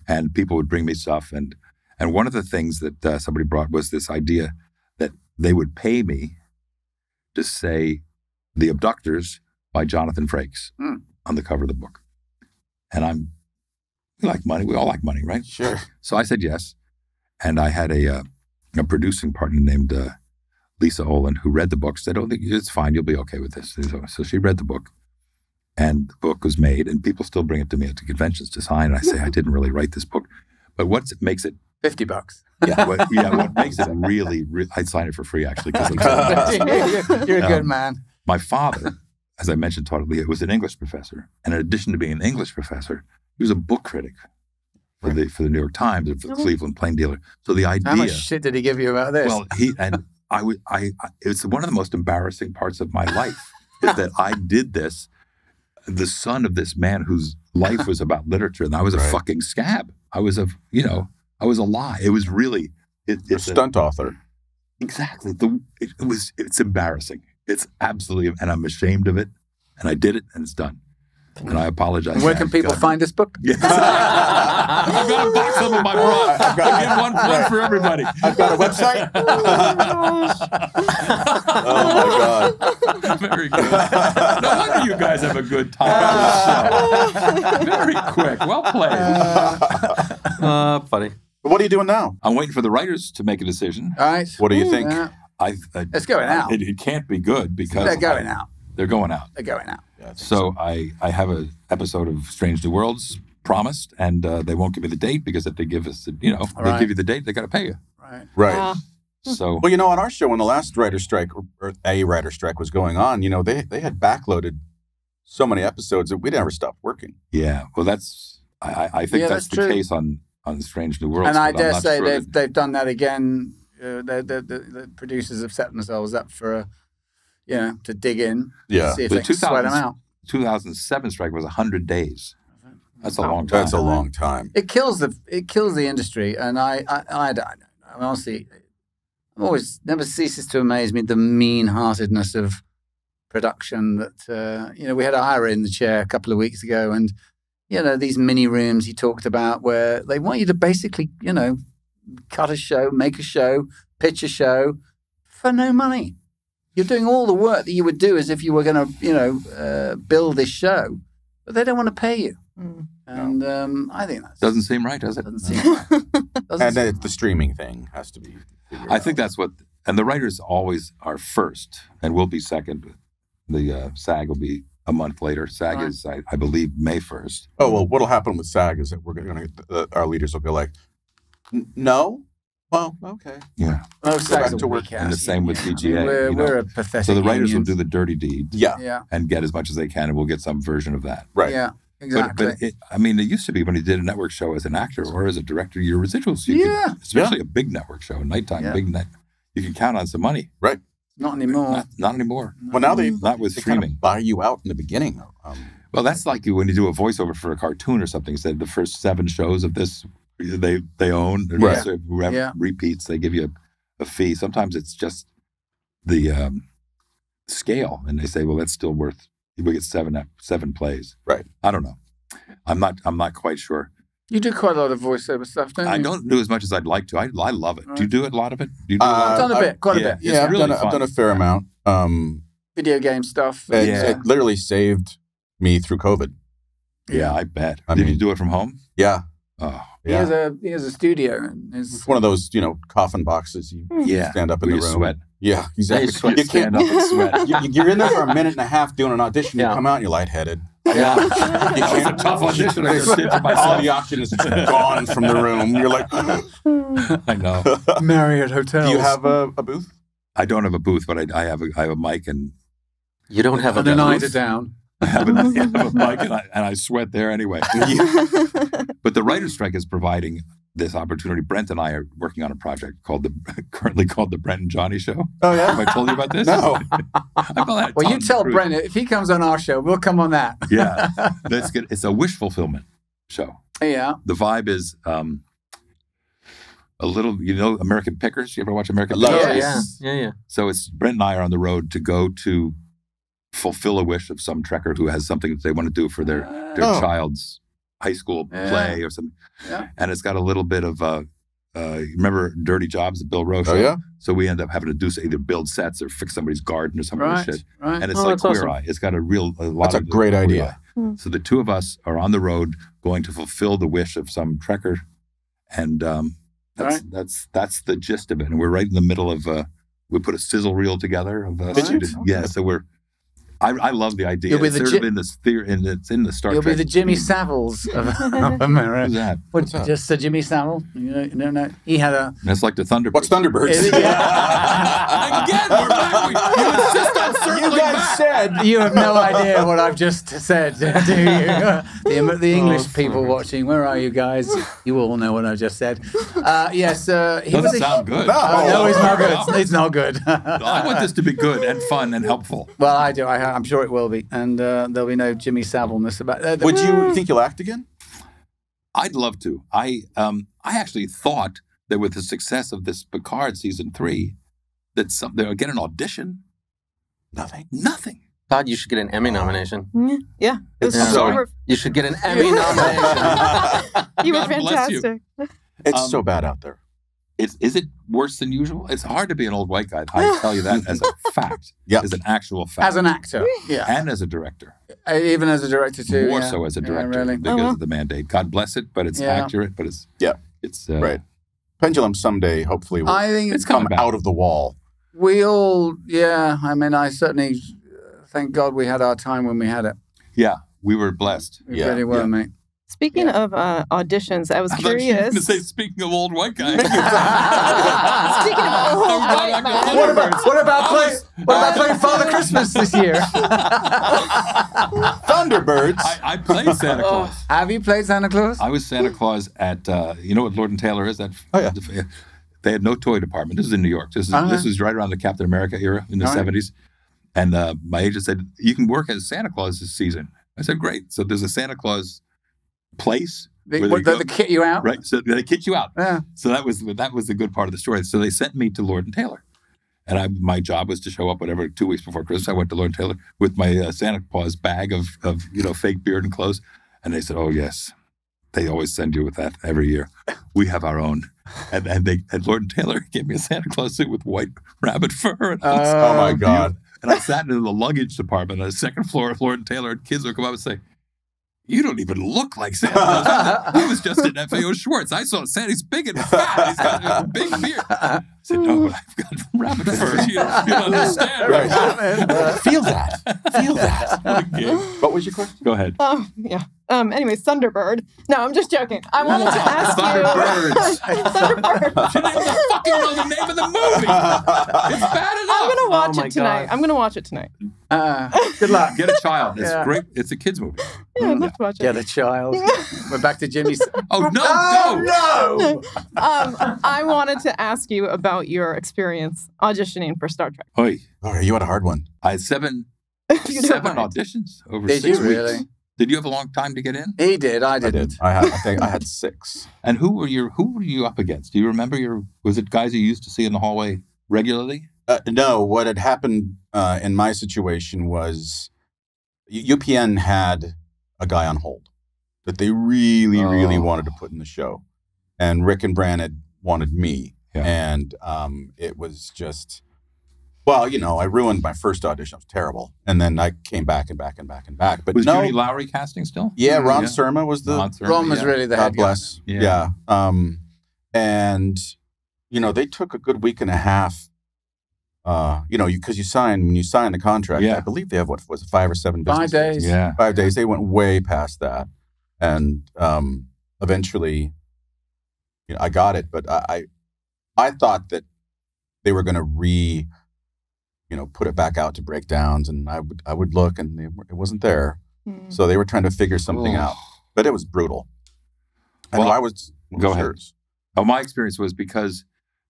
and people would bring me stuff. And one of the things that somebody brought was this idea that they would pay me to say The Abductors by Jonathan Frakes on the cover of the book. And we like money. We all like money, right? Sure. So I said yes. And I had a producing partner named Lisa Olin who read the book, said, "Oh, it's fine. You'll be okay with this." So she read the book. And the book was made, and people still bring it to me at the conventions to sign. And I say, I didn't really write this book. But what makes it $50. What makes it really, I'd sign it for free, actually. You're a good man. My father, as I mentioned, was an English professor. And in addition to being an English professor, he was a book critic for the New York Times and for the Cleveland Plain Dealer. So the idea. How much shit did he give you about this? Well, it's one of the most embarrassing parts of my life is that I did this, the son of this man whose life was about literature, and I was a fucking scab. I was a lie. It was really it's a stunt author. Exactly. It's embarrassing. It's absolutely, and I'm ashamed of it. And I did it, and it's done. And I apologize. Where can people find this book? Yes. I've got a box of them I brought. I've got one for everybody. I've got a website. Oh my God. Very good. No wonder you guys have a good time on the show. Very quick. Well played. Funny. What are you doing now? I'm waiting for the writers to make a decision. All right. What do you think? It's going out. It can't be good because they're going out. They're going out. They're going out. Yeah, so I have an episode of Strange New Worlds promised, and they won't give me the date because if they give us, they give you the date, they got to pay you. Right. So well, on our show when the last writer strike or a writer strike was going on, they had backloaded so many episodes that we never stopped working. Yeah. Well, I think that's the case on Strange New Worlds. And I dare say they've done that again. The producers have set themselves up for to dig in, see if they can sweat them out. 2007 strike was 100 days. That's a long time. That's a long time. It kills the industry, and I honestly, always never ceases to amaze me the mean-heartedness of production that, we had Ira in the chair a couple of weeks ago, and, these mini rooms he talked about where they want you to basically, cut a show, make a show, pitch a show for no money. You're doing all the work that you would do as if you were going to, build this show, but they don't want to pay you. Mm. And I think that doesn't seem right, does it? Doesn't seem right. And then the streaming thing has to be. I think that's what, and the writers always are first, and we'll be second. The SAG will be a month later. SAG is, I believe, May 1st. Oh well, what'll happen with SAG is that we're going to our leaders will go like, no. Well, okay. Yeah. Oh, SAG's to work. And the same with CGA. We're a pathetic. So the writers unions. will do the dirty deeds. Yeah. And get as much as they can, and we'll get some version of that. Right. Yeah. Exactly. But it used to be when you did a network show as an actor or as a director, your residuals, especially a big network show, nighttime, big night, you can count on some money. Right. Not anymore. Not anymore. Well, now not with streaming. Kind of buy you out in the beginning. Well, that's like when you do a voiceover for a cartoon or something. Said the first 7 shows of this they own. Right. So whoever repeats, they give you a fee. Sometimes it's just the scale, and they say, well, that's still worth. We get 7 plays. Right. I don't know. I'm not quite sure. You do quite a lot of voiceover stuff, don't you? I don't do as much as I'd like to. I love it. Right. Do you do a lot of it? Do you do I've done a bit, quite a bit. Yeah, I've done a fair amount. Video game stuff. It literally saved me through COVID. Yeah, I bet. Did you do it from home? Yeah. Oh, yeah. He has a studio. It's one of those, coffin boxes. You stand up in the room. Sweat. Yeah, exactly. You stand up and sweat. You're in there for a minute and a half doing an audition. You come out and you're lightheaded. Yeah. That was a tough audition. All the oxygen is gone from the room. You're like, I know. Marriott hotels. Do you have a booth? I don't have a booth, but I have a mic, and you don't have a booth. And an eider down. I have a mic, and I sweat there anyway. But the writer's strike is providing this opportunity. Brent and I are working on a project currently called the Brent and Johnny Show. Oh yeah, have I told you about this? No. Well, you tell Brent if he comes on our show, we'll come on that. Yeah, that's good. It's a wish fulfillment show. Yeah. The vibe is a little, American Pickers. You ever watch American Pickers? Yeah. So it's Brent and I are on the road to go to fulfill a wish of some trekker who has something that they want to do for their child's high school play or something. Yeah. And it's got a little bit of, remember Dirty Jobs, the Bill Rowe show? Oh, yeah? So we end up having to do either build sets or fix somebody's garden or something like shit. Right. And it's like Queer Eye. It's got a lot That's a great idea. So the two of us are on the road going to fulfill the wish of some trekker. And that's the gist of it. And we're right in the middle of, we put a sizzle reel together. So I love the idea. It's sort of in this theory, and it's in the Star Trek. You'll be the Jimmy Saviles of America. Who's that? What's that? Just Jimmy Savile? No. He had a... That's like the Thunderbirds. What's Thunderbirds? Again, we're back. You insist on circling You guys back. said... You have no idea what I've just said, do you? The English people watching, where are you guys? You all know what I just said. Yes. He doesn't sound good. No, it's not good. It's not good. I want this to be good and fun and helpful. Well, I do. I'm sure it will be. And there'll be no Jimmy Savile-ness about it. Would you think you'll act again? I'd love to. I actually thought that with the success of this Picard season 3, that they'll get an audition. Nothing. Todd, you should get an Emmy nomination. Yeah. You should get an Emmy nomination. You were fantastic. It's so bad out there. Is it worse than usual? It's hard to be an old white guy. I tell you that as a fact. Yeah. As an actual fact. As an actor. Yeah. And as a director. Even as a director, too. More so as a director. Really. Because of the mandate. God bless it, but it's accurate. But it's... Yeah. It's... right. Pendulum someday, hopefully, will it's come out of the wall. We all... Yeah. I mean, I certainly... Thank God we had our time when we had it. Yeah. We were blessed. We really were, mate. Speaking of auditions, I was curious. I thought you were going to say, speaking of old white guys. Speaking of old white guys. What about playing Father Christmas this year? Thunderbirds. I played Santa Claus. Have you played Santa Claus? I was Santa Claus at, you know what Lord and Taylor is? They had no toy department. This is in New York. This is right around the Captain America era in the 70s. And my agent said, you can work as Santa Claus this season. I said, great. So there's a Santa Claus place. They kit you out? Right. So they kit you out. Yeah. So that was the good part of the story. So they sent me to Lord and Taylor. And my job was to show up whatever 2 weeks before Christmas. I went to Lord Taylor with my Santa Claus bag of fake beard and clothes. And they said, oh, yes, they always send you with that every year. We have our own. And Lord Taylor gave me a Santa Claus suit with white rabbit fur. And oh, my God. And I sat in the luggage department on the second floor of Lord Taylor, and kids would come up and say, you don't even look like Santa Claus. He was just in FAO Schwartz. I saw Santa's big and fat. He's got a big beard. I said, no, but I've got rabbit fur. You don't understand. Right. Feel that. What a gig. What was your question? Go ahead. Yeah. Anyways, Thunderbird. No, I'm just joking. I wanted to ask Thunderbirds. Thunderbird. She didn't even fucking know the name of the movie. It's bad enough. I'm going to watch it tonight. God. I'm going to watch it tonight. Good luck. Get a child. It's great. It's a kid's movie. Yeah, I'd love to watch it. Get a child. We're back to Jimmy's. Oh, no, no. I wanted to ask you about your experience auditioning for Star Trek. Oy. Oh, you had a hard one. I had seven You don't mind. auditions over Did 6 you weeks. really? Did you have a long time to get in? He did. I didn't. I think I had 6. And who were you up against? Do you remember was it guys you used to see in the hallway regularly? No, what had happened in my situation was UPN had a guy on hold that they really wanted to put in the show. And Rick and Bran had wanted me. Yeah. And it was just, well, I ruined my first audition. It was terrible. And then I came back and back. But Was no, Judy Lowry casting still? yeah, Ron Surma was the, Ron was really the God head guy. bless. Yeah. And, they took a good week and a half, because when you sign the contract, Yeah. I believe they have, 5 or 7 business 5 days. Yeah. 5 days. They went way past that. And eventually, I got it. But I thought that they were going to put it back out to breakdowns, and I would look, and it wasn't there. Mm. So they were trying to figure something out. But it was brutal. And Well, I was go ahead. yours? Oh, my experience was because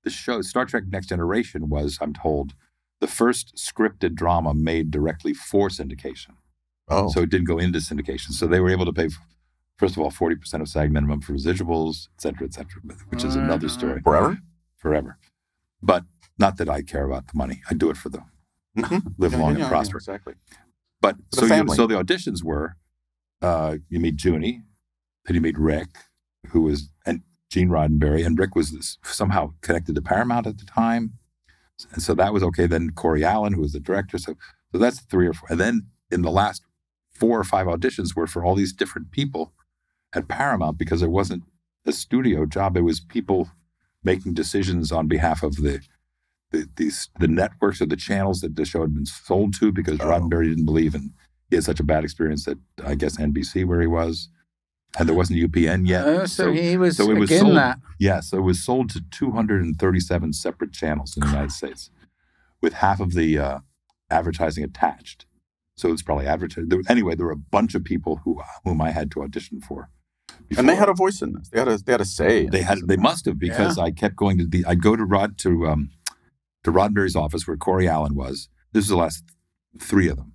the show Star Trek Next Generation was, I'm told, the first scripted drama made directly for syndication. Oh, So it didn't go into syndication. So they were able to pay, first of all, 40% of SAG minimum for residuals, et cetera, which is another story. Forever. But not that I care about the money. I do it for the live long and prosper. Exactly. But For the family. so the auditions were, you meet Junie, then you meet Rick, and Gene Roddenberry, and Rick was somehow connected to Paramount at the time. And so that was okay. Then Corey Allen, who was the director. So that's 3 or 4. And then in the last 4 or 5 auditions were for all these different people at Paramount, because there wasn't a studio job. It was people making decisions on behalf of the networks or the channels that the show had been sold to, because Roddenberry didn't believe in, he had such a bad experience at, I guess, NBC where he was. And there wasn't UPN yet. So he was it was again sold, that. Yeah, so it was sold to 237 separate channels in the United States, with half of the advertising attached. So it's probably advertised. Anyway, there were a bunch of people whom I had to audition for. Before. And they had a voice in this. They had a say. They must have, because I kept going to I'd go to Roddenberry's office where Corey Allen was. This is the last 3 of them.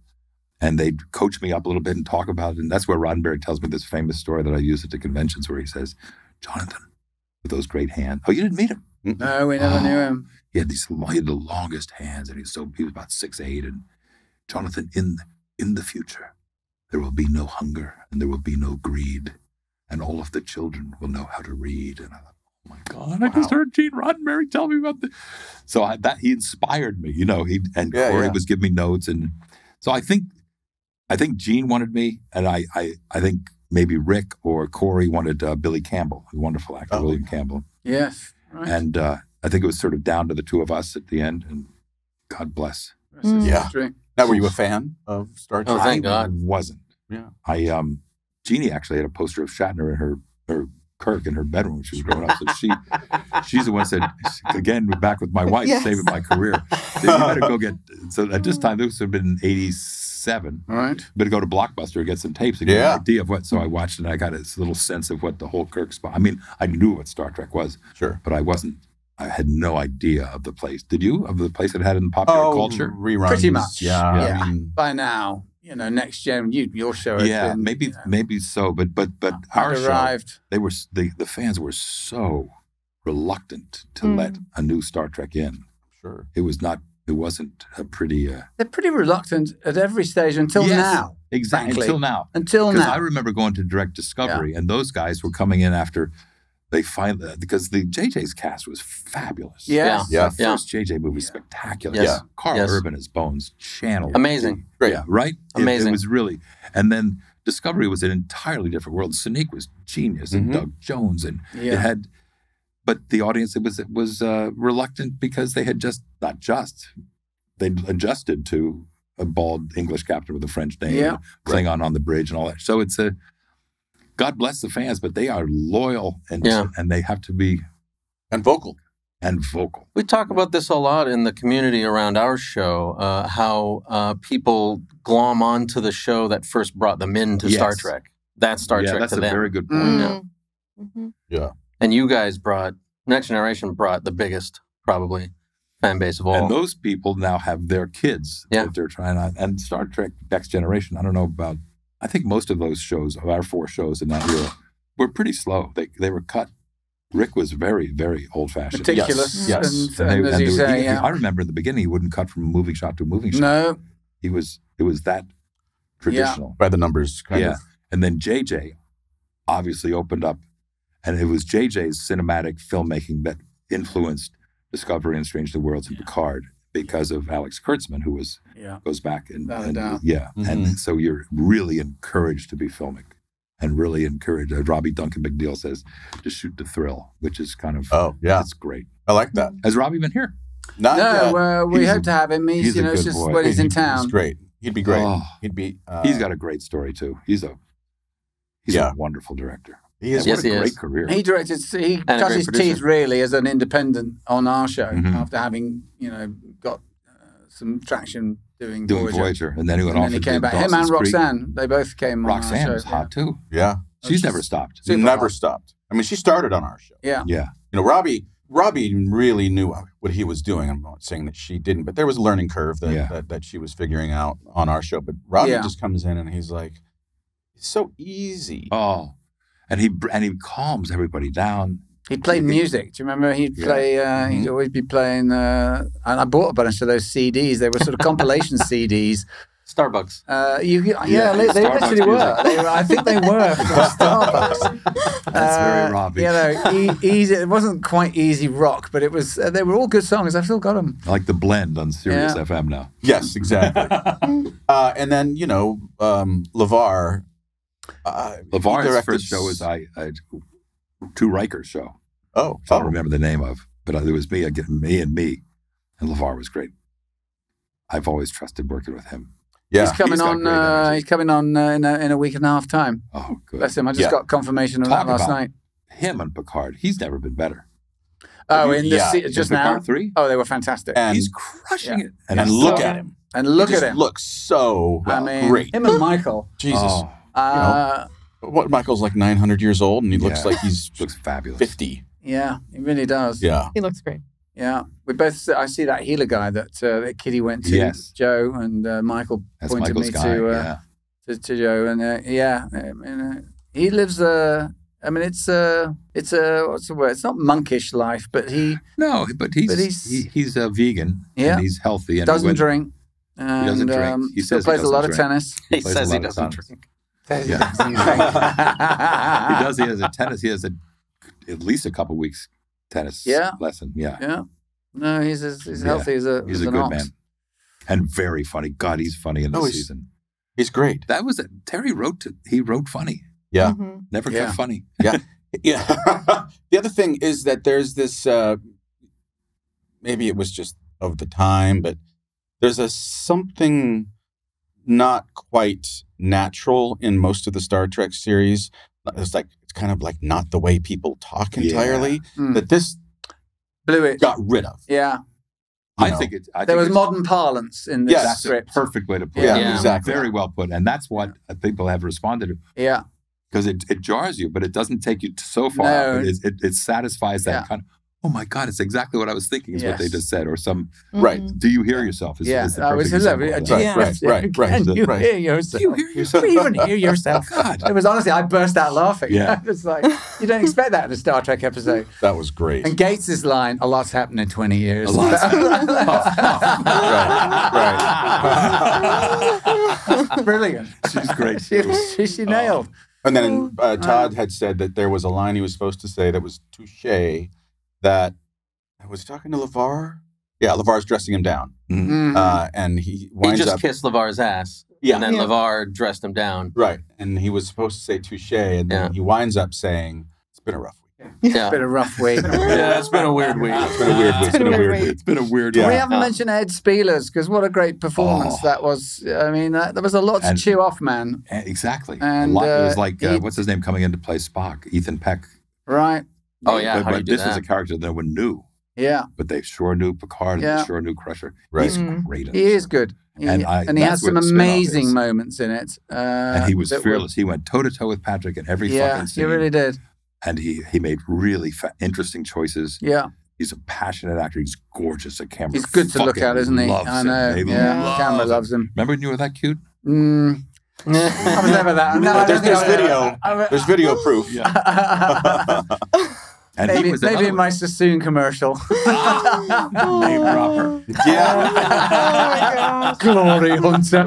And they'd coach me up a little bit and talk about it. And that's where Roddenberry tells me this famous story that I use at the conventions, where he says, Jonathan, with those great hands. Oh, you didn't meet him? No, we never knew him. He had the longest hands, and he was about 6'8". And Jonathan, in the future, there will be no hunger, and there will be no greed, and all of the children will know how to read. And I thought, oh my God, I just heard Gene Roddenberry tell me about this. So he inspired me, Corey was giving me notes. And so I think Gene wanted me, and I think maybe Rick or Corey wanted Billy Campbell, a wonderful actor, William Campbell. Yes. Right. And I think it was sort of down to the 2 of us at the end, and God bless. Yeah. Now, were you a fan of Star Trek? Oh, thank God. Wasn't. Yeah. Jeannie actually had a poster of Shatner in her Kirk in her bedroom when she was growing up. So she's the one that said, again, back with my wife, saving my career. You better go get, so at this time, this would have been 87. All right. Better go to Blockbuster and get some tapes to get an idea of what, so I watched it and I got this little sense of what the whole Kirk spot. I mean, I knew what Star Trek was. Sure. But I had no idea of the place. Did you? Of the place it had in popular culture? Reruns. Pretty much. Yeah. I mean, by now, Next Gen, your show. Yeah, maybe so. But our arrived. show, they were the fans were so reluctant to let a new Star Trek in. Sure. It was not It wasn't a pretty. They're pretty reluctant at every stage until now. Exactly. Frankly. Until now. Because I remember going to Direct Discovery, and those guys were coming in after they finally, because the JJ's cast was fabulous. Yes. Yeah. The first JJ movie was spectacular. Yes. Carl Yes. Urban as Bones channeled. Amazing. Great. Yeah, right? Amazing. It was really, and then Discovery was an entirely different world. Sonique was genius, and Doug Jones, and it had, but the audience it was reluctant because they had they'd adjusted to a bald English captain with a French name, Klingon on the bridge, and all that. So it's God bless the fans, but they are loyal and they have to be vocal. We talk about this a lot in the community around our show, how people glom onto the show that first brought them into Star Trek. That's Star Trek that's to a them. very good point. Yeah. And you guys Next Generation brought the biggest, probably, fan base of all. And those people now have their kids that they're trying to, and Star Trek Next Generation, I don't know about, I think most of those shows, of our 4 shows in that era, were pretty slow. They were cut. Rick was very, very old-fashioned. Meticulous. Yes. And as you say, I remember in the beginning, he wouldn't cut from a moving shot to a moving shot. No. It was that traditional. By the numbers, kind of. And then JJ obviously opened up, and it was JJ's cinematic filmmaking that influenced Discovery and Strange New Worlds and Picard because of Alex Kurtzman, who goes back and and so you're really encouraged to be filmic and really encouraged. Robbie Duncan McNeil says to shoot to thrill, which is kind of it's great. I like that. Has Robbie been here? Not yet. We hope to have him. He's a it's good just boy. when he's in town. He's great. He'd be great. Oh. He'd be. He's got a great story too. He's a wonderful director. He is. What a great career. He cut his teeth really as an independent on our show after having got some traction doing Voyager, and then he went off. And he came back. Him and Roxanne, they both came. Roxanne on our was show. hot too. Yeah, she's never stopped. Never stopped. I mean, she started on our show. Yeah. You know, Robbie really knew what he was doing. I'm not saying that she didn't, but there was a learning curve that she was figuring out on our show. But Robbie just comes in and he's like, it's so easy. Oh, and he calms everybody down. He played music. Do you remember? He'd play. He'd always be playing. And I bought a bunch of those CDs. They were sort of compilation CDs. Starbucks. They actually were. I think they were from Starbucks. That's very Robbie. Easy. It wasn't quite easy rock, but it was. They were all good songs. I've still got them. I like The Blend on Sirius FM now. Yes, exactly. And then LeVar. LeVar's first show was To Riker's show. I don't remember the name of, but it was me and LeVar was great. I've always trusted working with him. Yeah, he's coming on. He's coming on in a week and a half time. Oh, good. Bless him. I just got confirmation of that last night. Him and Picard. He's never been better. Just now. Picard 3? Oh, they were fantastic. And he's crushing it. And look at him. And look at him. Looks so great. Him and Michael. Jesus. Michael's like 900 years old, and he looks like looks fabulous. 50. Yeah, he really does. Yeah, he looks great. Yeah, I see that healer guy that Kitty went to. Yes. Joe and Michael pointed me to Joe, and he lives it's a what's the word? It's not monkish life, but he's a vegan. Yeah, and he's healthy and doesn't drink. He doesn't drink. He still plays a lot of tennis. He says he doesn't drink. He does. He has a tennis. He has at least a couple weeks tennis lesson. Yeah. No, he's healthy as a good man, and very funny. God, he's funny in this season. He's great. That was it. Terry wrote funny. Yeah, never kept funny. Yeah. The other thing is that there's this. Maybe it was just of the time, but there's something not quite natural in most of the Star Trek series. It's kind of like not the way people talk entirely. That this blew it, got rid of. Yeah, I think there was modern parlance in this script. That's a perfect way to put it. Yeah, exactly. Very well put, and that's what people have responded to. Yeah, because it jars you, but it doesn't take you so far. No. It satisfies that kind of. oh my God, it's exactly what I was thinking is what they just said. Or some, right. Do you hear yourself? Is the perfect example of that. Right. Can you hear yourself? Do you hear yourself? Do you even hear yourself? God. It was honestly, I burst out laughing. Yeah. It's like, you don't expect that in a Star Trek episode. That was great. And Gates' line, a lot's happened in 20 years. A lot's right. Brilliant. She's great. She nailed. And then Todd had said that there was a line he was supposed to say that was touche, that was he talking to LeVar? Yeah, LeVar's dressing him down. Mm-hmm. And he winds just up, kissed LeVar's ass. Yeah. And then LeVar dressed him down. right. And he was supposed to say touche, and then he winds up saying, it's been a rough week. It's been a rough week. Yeah, it's been a weird week. It's been a weird week. It's been a weird week. It's been a weird We week. haven't mentioned Ed Spielers, because what a great performance that was. I mean, there was a lot to chew off, man. Exactly. And, it was like, he- what's his name coming in to play Spock? Ethan Peck. Right. Oh, yeah. How do you But do this that? was a character that no one knew. Yeah. But they sure knew Picard and Yeah. they sure knew Crusher. Right. He's great at He this. is good. He And has that's some where the spin-off amazing is. moments in it. And he was that were- fearless. He went toe-to-toe with Patrick in every Yeah, fucking he scene. really did. And he made really interesting choices. Yeah. He's a passionate actor. He's gorgeous at camera. He's good to look Fucking at, isn't he? loves I him. know. They Yeah. love Camera him. loves him. Remember when you were that cute? I was never that. No, I don't think There's I- video. There's video proof. And maybe he was maybe another in my Sassoon commercial. name dropper. Yeah. Glory Hunter.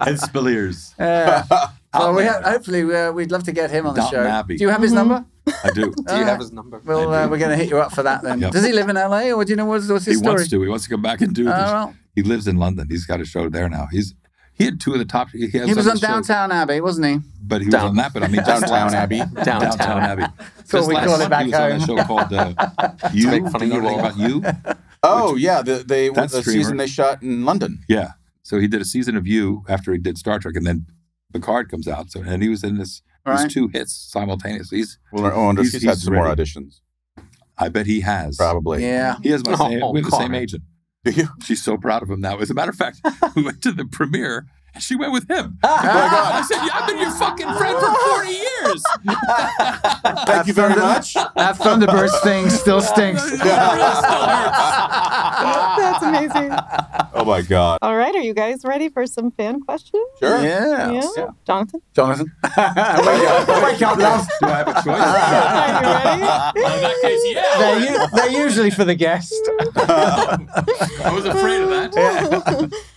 And Spilliers. Well, hopefully we'd love to get him on the Downton show. Abbey. Do you have his number? I do. Do you have his number? Well, we're going to hit you up for that then. Yep. Does he live in LA, or do you know what's his He story? wants to. He wants to come back and do this. well. He lives in London. He's got a show there now. He had two of the top. He was on Downtown Abbey, wasn't he? But he was on that. But I mean, Downtown Abbey. Downtown Abbey. That's what we call it back he was on a home. show called You. make fun Do of you know you anything all. about You? Oh, yeah. The That season streamer. they shot in London. Yeah. So he did a season of You after he did Star Trek, and then Picard comes out. So and he was in these two hits simultaneously. Well, I wonder if He's he's had some more ready. auditions. I bet he has. Probably. Yeah. He has my same. Oh, We have the same Connor. agent. Do you? She's so proud of him now. As a matter of fact, we went to the premiere and she went with him. Oh my God. I said, I've been your fucking friend for 40 years. Thank you very much. That Thunderbirds thing still stinks. That's amazing. Oh my God. All right, are you guys ready for some fan questions? Sure. Yeah. Yeah. Jonathan? Jonathan. Wake up, love. Do I have a choice? Are you ready? In that case, yeah. They're usually for the guest. I was afraid of that.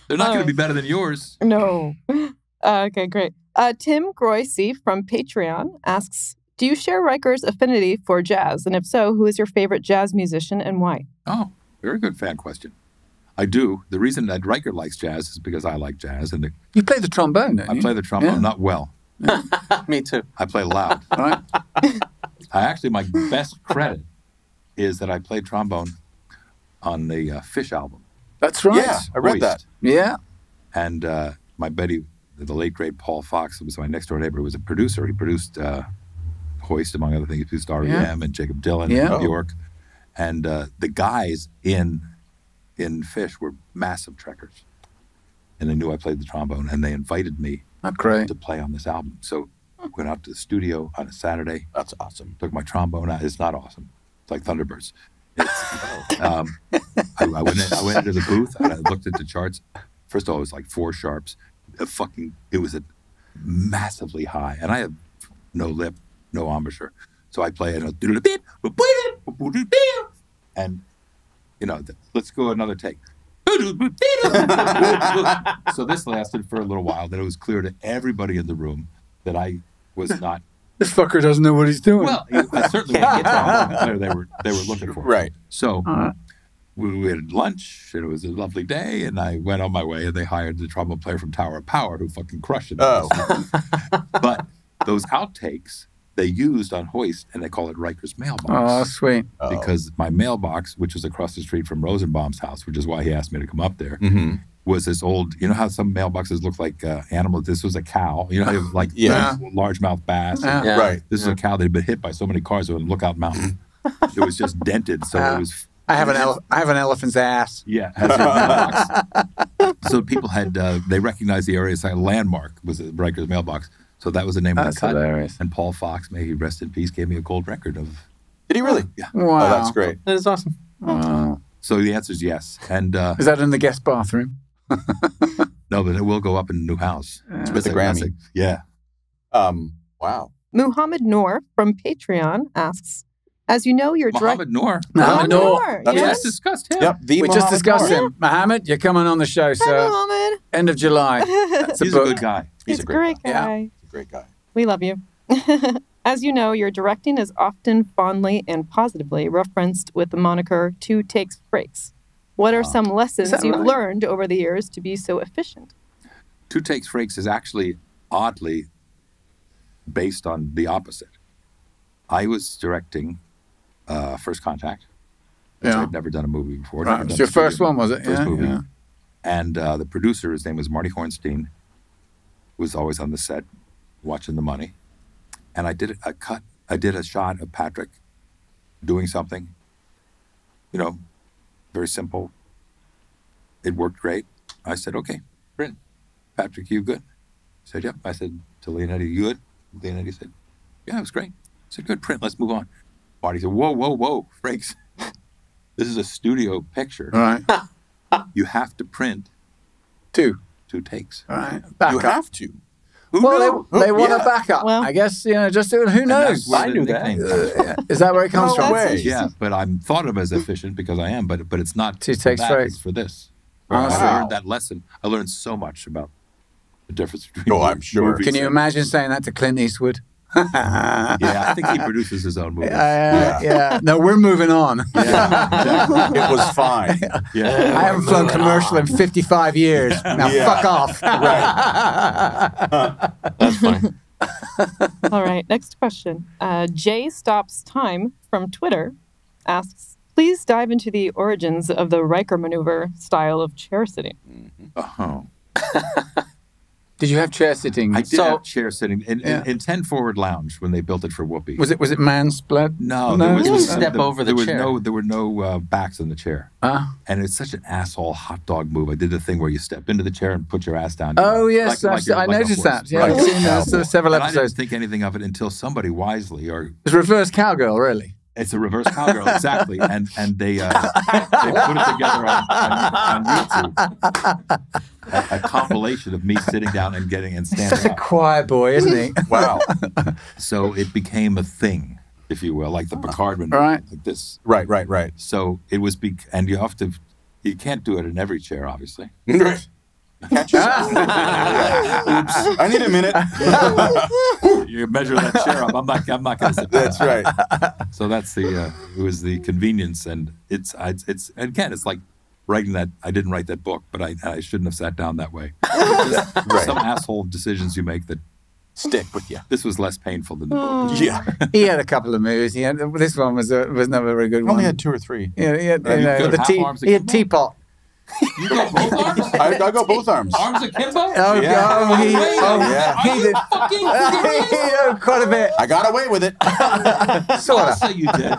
They're not going to be better than yours. No. Okay, great. Tim Groisey from Patreon asks, do you share Riker's affinity for jazz? And if so, who is your favorite jazz musician and why? Oh, very good fan question. I do. The reason that Riker likes jazz is because I like jazz. And You play the trombone, don't I you? play the trombone, not well. Me too. I play loud. Right? My best credit is that I played trombone on the Fish album. That's right. Yeah, I read that. Yeah. And my buddy, the late, great Paul Fox, who was my next door neighbor, was a producer. He produced Hoist, among other things. He produced R.E.M. and Jacob Dylan and Bjork. And the guys in Fish were massive trekkers. And they knew I played the trombone, and they invited me Great. to play on this album. So I went out to the studio on a Saturday. That's awesome. Took my trombone out. It's not awesome. It's like Thunderbirds. I went into the booth and I looked at the charts. First of all, it was like 4 sharps. It was a massively high, and I have no lip, no embouchure. So I play it, and let's go another take. So this lasted for a little while. Then it was clear to everybody in the room that I was not. This fucker doesn't know what he's doing. Well, I certainly can't get trombone player they were looking for. Right. So we had lunch, and it was a lovely day, and I went on my way, and they hired the trombone player from Tower of Power who fucking crushed it. Oh. But those outtakes they used on Hoist, and they call it Riker's mailbox. Oh, sweet. Because my mailbox, which was across the street from Rosenbaum's house, which is why he asked me to come up there, was this old, you know how some mailboxes look like animals? This was a cow. You know, how like largemouth bass. Yeah. Right. This is a cow that had been hit by so many cars on Lookout Mountain. It was just dented, so it was... I have an elephant's ass. Yeah, has your mailbox. So people had, they recognized the area as a landmark, was Riker's mailbox. So that was the name of the cut. Hilarious. And Paul Fox, may he rest in peace, gave me a gold record of Did he really? Yeah. Wow. Oh, that's great. That is awesome. Wow. So the answer is yes. And Is that in the guest bathroom? no, but it will go up in a new house. With the Grammy. Yeah. Wow. Muhammad Noor from Patreon asks, as you know, you're Muhammad Noor. Muhammad Noor. We Yes. just discussed him. Yep. We just discussed him. Mohammed, you're coming on the show, Hi, sir. Muhammad. End of July. That's He's a a book. good guy. He's a great guy. Yeah. He's a great guy. We love you. As you know, your directing is often fondly and positively referenced with the moniker 2 takes breaks. What are some lessons that you've right? learned over the years to be so efficient? 2 takes frakes is actually oddly based on the opposite. I was directing First Contact, which Yeah. I'd never done a movie before. Right. Never It was done your a studio first one, was it? First Yeah, movie. yeah. And the producer, his name was Marty Hornstein, was always on the set watching the money. And I did a shot of Patrick doing something, very simple. It worked great. I said, okay, print. Patrick, you good? He said, yep. I said to Leonetti, you good? Leonetti said, yeah, it was great. I said, good, print, let's move on. Marty said, whoa, Frakes. This is a studio picture. All right. You have to print 2 takes. All right. Back You up. have to. Well, they want to yeah. back up. Well- I guess, just who knows? I knew that. Is that where it comes Oh, from? that's Yeah, but I'm thought of as efficient because I am, but it's not 2 for takes that, frakes. it's for this. Honestly. I learned that lesson. I learned so much about the difference between Oh, I'm sure. movies Can you and- imagine saying that to Clint Eastwood? Yeah, I think he produces his own movies. Yeah. No, we're moving on. Yeah, exactly. It was fine. Yeah. I haven't flown commercial in 55 years. Now Yeah. fuck off. That's fine. All right, next question. Jay Stops Time from Twitter asks, please dive into the origins of the Riker maneuver style of chair sitting. Oh. Did you have chair sitting? I did have chair sitting in 10 Forward Lounge when they built it for Whoopi. Was it man split? No, No? there was Step over the chair. There were no backs in the chair, and it's such an asshole hot dog move. I did the thing where you step into the chair and put your ass down. Oh yes, I noticed that. Yeah, I've seen several And I episodes. didn't think anything of it until somebody wisely, or It's reverse cowgirl, really. it's a reverse cowgirl, exactly, and they put it together on YouTube. A compilation of me sitting down and standing Such a up. choir boy, isn't he? Wow. So it became a thing, if you will, like the Picard maneuver, Right. like this. Right. So it was, and you can't do it in every chair, obviously. Right. Catch yourself. Oops. I need a minute. You measure that chair up. I'm not going to sit down. That's right. So that's it was the convenience, and it's again, it's like writing that. I didn't write that book, but I shouldn't have sat down that way. Just some asshole decisions you make that Stick with you. this was less painful than the book. Yeah. He had a couple of movies. This one was never a very good one. Only had 2 or 3. Yeah, he had, You go the half tea. arms He had akimbo? teapot. You go both arms? I go both arms. Arms akimbo? Oh, Yeah. he Yeah. did. Fucking He did quite a bit. I got away with it. Sort I'll of. say you did.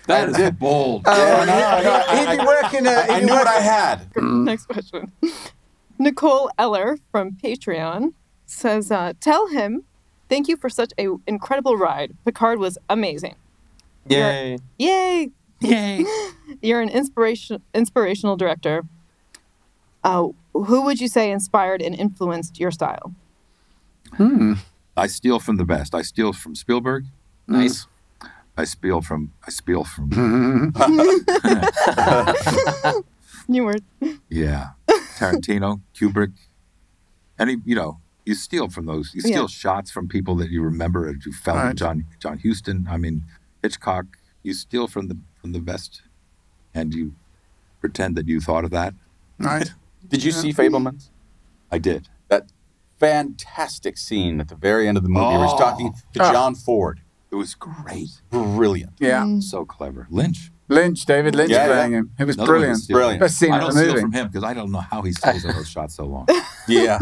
That is bold. He'd be working. I knew what I had. Next question. Nicole Eller from Patreon says, tell him, thank you for such an incredible ride. Picard was amazing. Yay. Yay! Yay. You're an inspirational director. Who would you say inspired and influenced your style? I steal from the best. I steal from Spielberg. Nice. I steal from. New word. Yeah. Tarantino, Kubrick. You steal from those. You steal shots from people that you remember, as you felt. Right. John Huston. I mean, Hitchcock. You steal from the best, and you pretend that you thought of that. Right. Did you see Fabelmans? I did. That fantastic scene at the very end of the movie where he's talking to John Ford. It was great. Brilliant. Yeah. So clever. Lynch. David Lynch Yeah, playing him. It was Another one to brilliant. steal Brilliant. from. Best scene I in don't the steal movie. from him because I don't know how he stays on those shots so long. Yeah.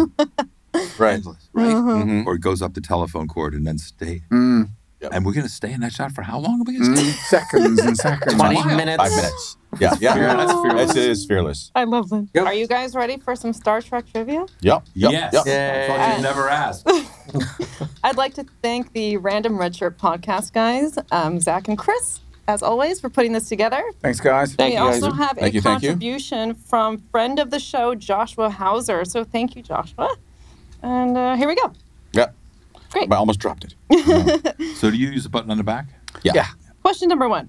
Right. Endless, right? Mhm. Or it goes up the telephone cord and then stay. Mm. Yep. And we're going to stay in that shot for how long are we going to stay? Seconds and seconds. 20 Wow. minutes. 5 minutes. Yeah. Yeah. That's fearless. It is fearless. I love Lynch. Yep. Are you guys ready for some Star Trek trivia? Yep. Yes. Yep. I thought you'd never ask. I'd like to thank the Random Red Shirt podcast guys, Zach and Chris, as always, for putting this together. Thanks, guys. We also have a contribution from friend of the show, Joshua Hauser. So thank you, Joshua. And here we go. Yep. Great. I almost dropped it. So do you use the button on the back? Yeah. Question number 1.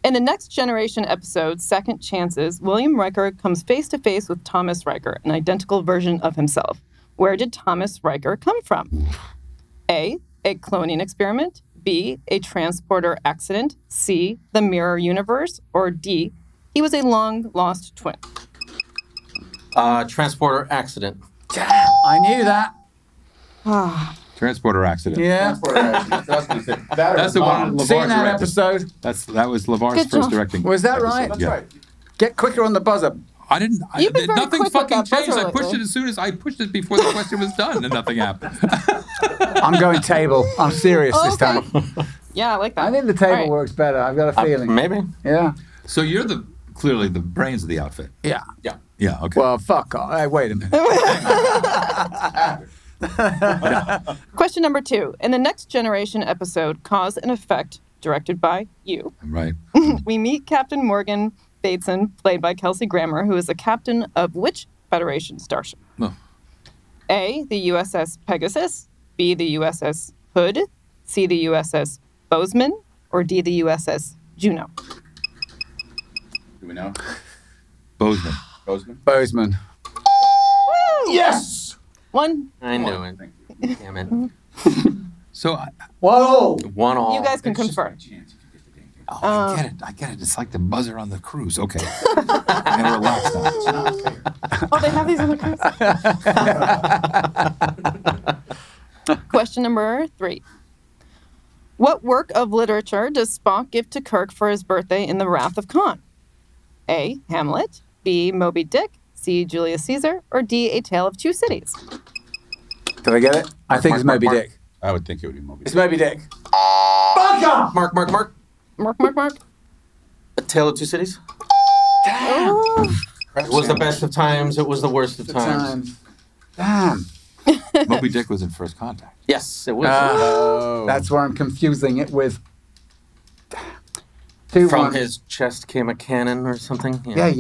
In the Next Generation episode, Second Chances, William Riker comes face to face with Thomas Riker, an identical version of himself. Where did Thomas Riker come from? A cloning experiment. B, a transporter accident. C, the mirror universe. Or D, he was a long-lost twin. Transporter accident. Damn, I knew that. Transporter accident. Yeah. That's the one LeVar Seen that directed. episode. That was LeVar's first directing. Was that episode. right? That's right. Get quicker on the buzzer. I didn't. You've been very nothing quick with fucking that buzzer changed. I lately. pushed it as soon as I pushed it before the question was done, and nothing happened. I'm going table. I'm serious this time. Yeah, I like that. I think the table All right. works better. I've got a feeling. Maybe. Yeah. So you're clearly the brains of the outfit. Yeah. Yeah. Okay. Well, fuck off. Hey, wait a minute. Question number 2. In the Next Generation episode, Cause and Effect, directed by you, right. we meet Captain Morgan Bateson, played by Kelsey Grammer, who is the captain of which Federation starship? No. A, the USS Pegasus, B, the USS Hood, C, the USS Bozeman, or D, the USS Juno? Do we know? Bozeman. Bozeman. Woo! Yes! 1. I knew it. Damn it. So, Whoa! 1 all. You guys can confirm. I get it. It's like the buzzer on the cruise. Okay. I'm gonna relax now. Oh, they have these on the cruise. Question number 3. What work of literature does Spock give to Kirk for his birthday in The Wrath of Khan? A, Hamlet, B, Moby Dick, C, Julius Caesar, or D, A Tale of Two Cities? Did I get it? I think it's Moby Dick. I would think it would be Moby Dick. It's Moby Dick. Mark. Mark. A Tale of Two Cities? Oh. It was the best of times. It was the worst of times. Damn. Moby Dick was in First Contact. Yes, it was. That's where I'm confusing it with. 2-1. From his chest came a cannon or something. Yeah.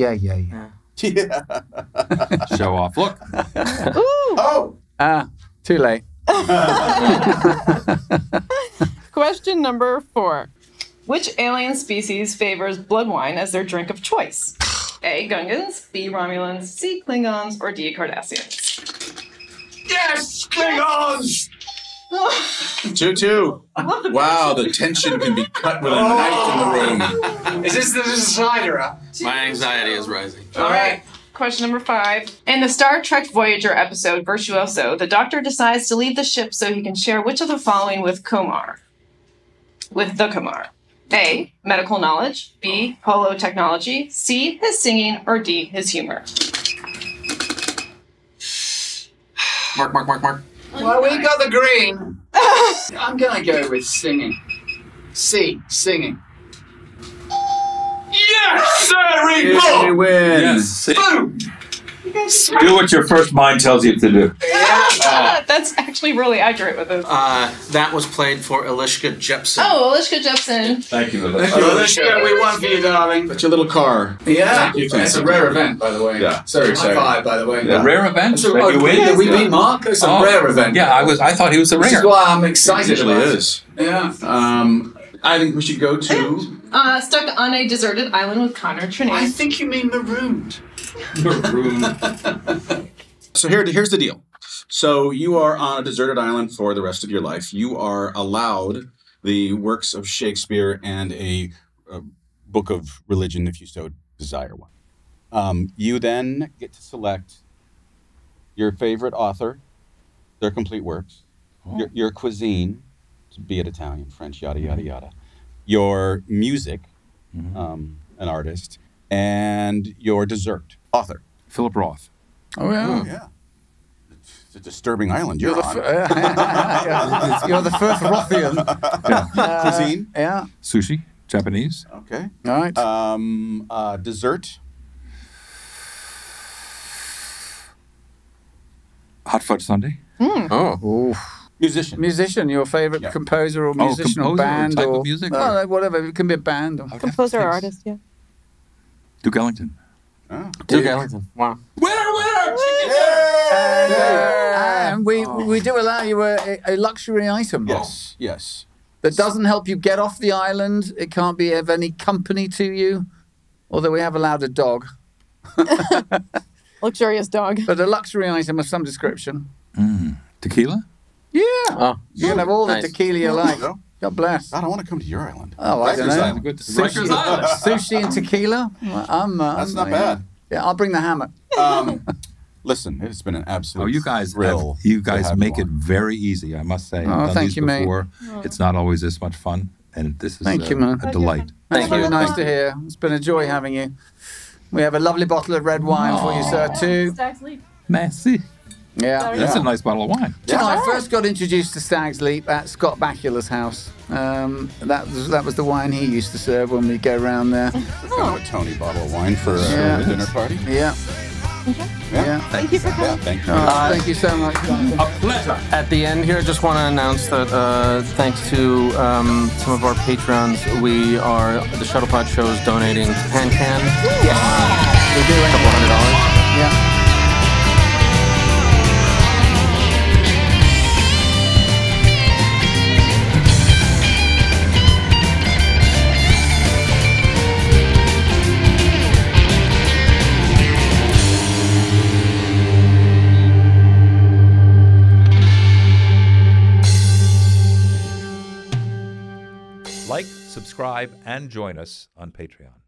Show off. Look. Too late. Question number 4. Which alien species favors blood wine as their drink of choice? A, Gungans, B, Romulans, C, Klingons, or D, Cardassians? Yes, Klingons! 2-2. Wow, the tension can be cut with a knife in the room. Is this the decider? My anxiety is rising. All right. Question number 5. In the Star Trek Voyager episode Virtuoso, the Doctor decides to leave the ship so he can share which of the following with Komar? With the Komar. A, medical knowledge. B, holo technology. C, his singing. Or D, his humor. Mark. Well, we got the green. I'm going to go with singing. C, singing. Yes! There we go! We win. Yes. Boom! Do what your first mind tells you to do. That's actually really accurate with this. That was played for Elishka Jepsen. Oh, Elishka Jepsen. Thank you, Elishka, we won for you, darling. That's your little car. Yeah, You it's a rare event, by the way. Yeah. Sorry, high five, by the way. A rare event. So, that you win? we beat Mark. It's a rare event. Yeah, I thought he was the Which ringer. is why I'm excited It about usually it. is. Yeah. I think we should go to... Stuck on a deserted island with Connor Trinity. I think you mean marooned. So here's the deal. So you are on a deserted island for the rest of your life. You are allowed the works of Shakespeare and a book of religion if you so desire one. You then get to select your favorite author, their complete works, your cuisine, be it Italian, French, yada, yada, yada, your music, an artist, and your dessert, author. Philip Roth. Oh, yeah. Yeah. It's a disturbing island you're on. You're the first Rothian. Cuisine? Yeah. Sushi. Japanese. Okay. All right. Dessert? Hot fudge sundae. Oh. Musician. Your favorite composer or musician or band type of music? Or whatever. It can be a band. Or... Composer or artist, yeah. Duke Ellington. Oh. Duke Ellington. Wow. Winner! And we do allow you a luxury item. Yes. That doesn't help you get off the island. It can't be of any company to you. Although we have allowed a dog. Luxurious dog. But a luxury item of some description. Tequila? Yeah. Oh, you can have all the tequila you like. God bless. I don't want to come to your island. Oh, I don't know. Rikers Island. Sushi and tequila? That's not bad. Yeah, I'll bring the hammock. Listen, it's been an absolute thrill. You guys make it very easy, I must say. Oh, thank you, mate. It's not always this much fun, and this is a delight. That's really nice to hear. It's been a joy having you. We have a lovely bottle of red wine for you, sir, too. Stag's Leap. Merci. Yeah. That's a nice bottle of wine. Do you know, I first got introduced to Stag's Leap at Scott Bakula's house. That was the wine he used to serve when we go around there. Kind of a Tony bottle of wine for a dinner party. Yeah. Thank you for coming. Thank you. Thank you so much. A pleasure. At the end here, I just want to announce that thanks to some of our patrons, the Shuttlepod Show is donating to PanCan. Yes. We're doing $200. Yeah. Like, subscribe, and join us on Patreon.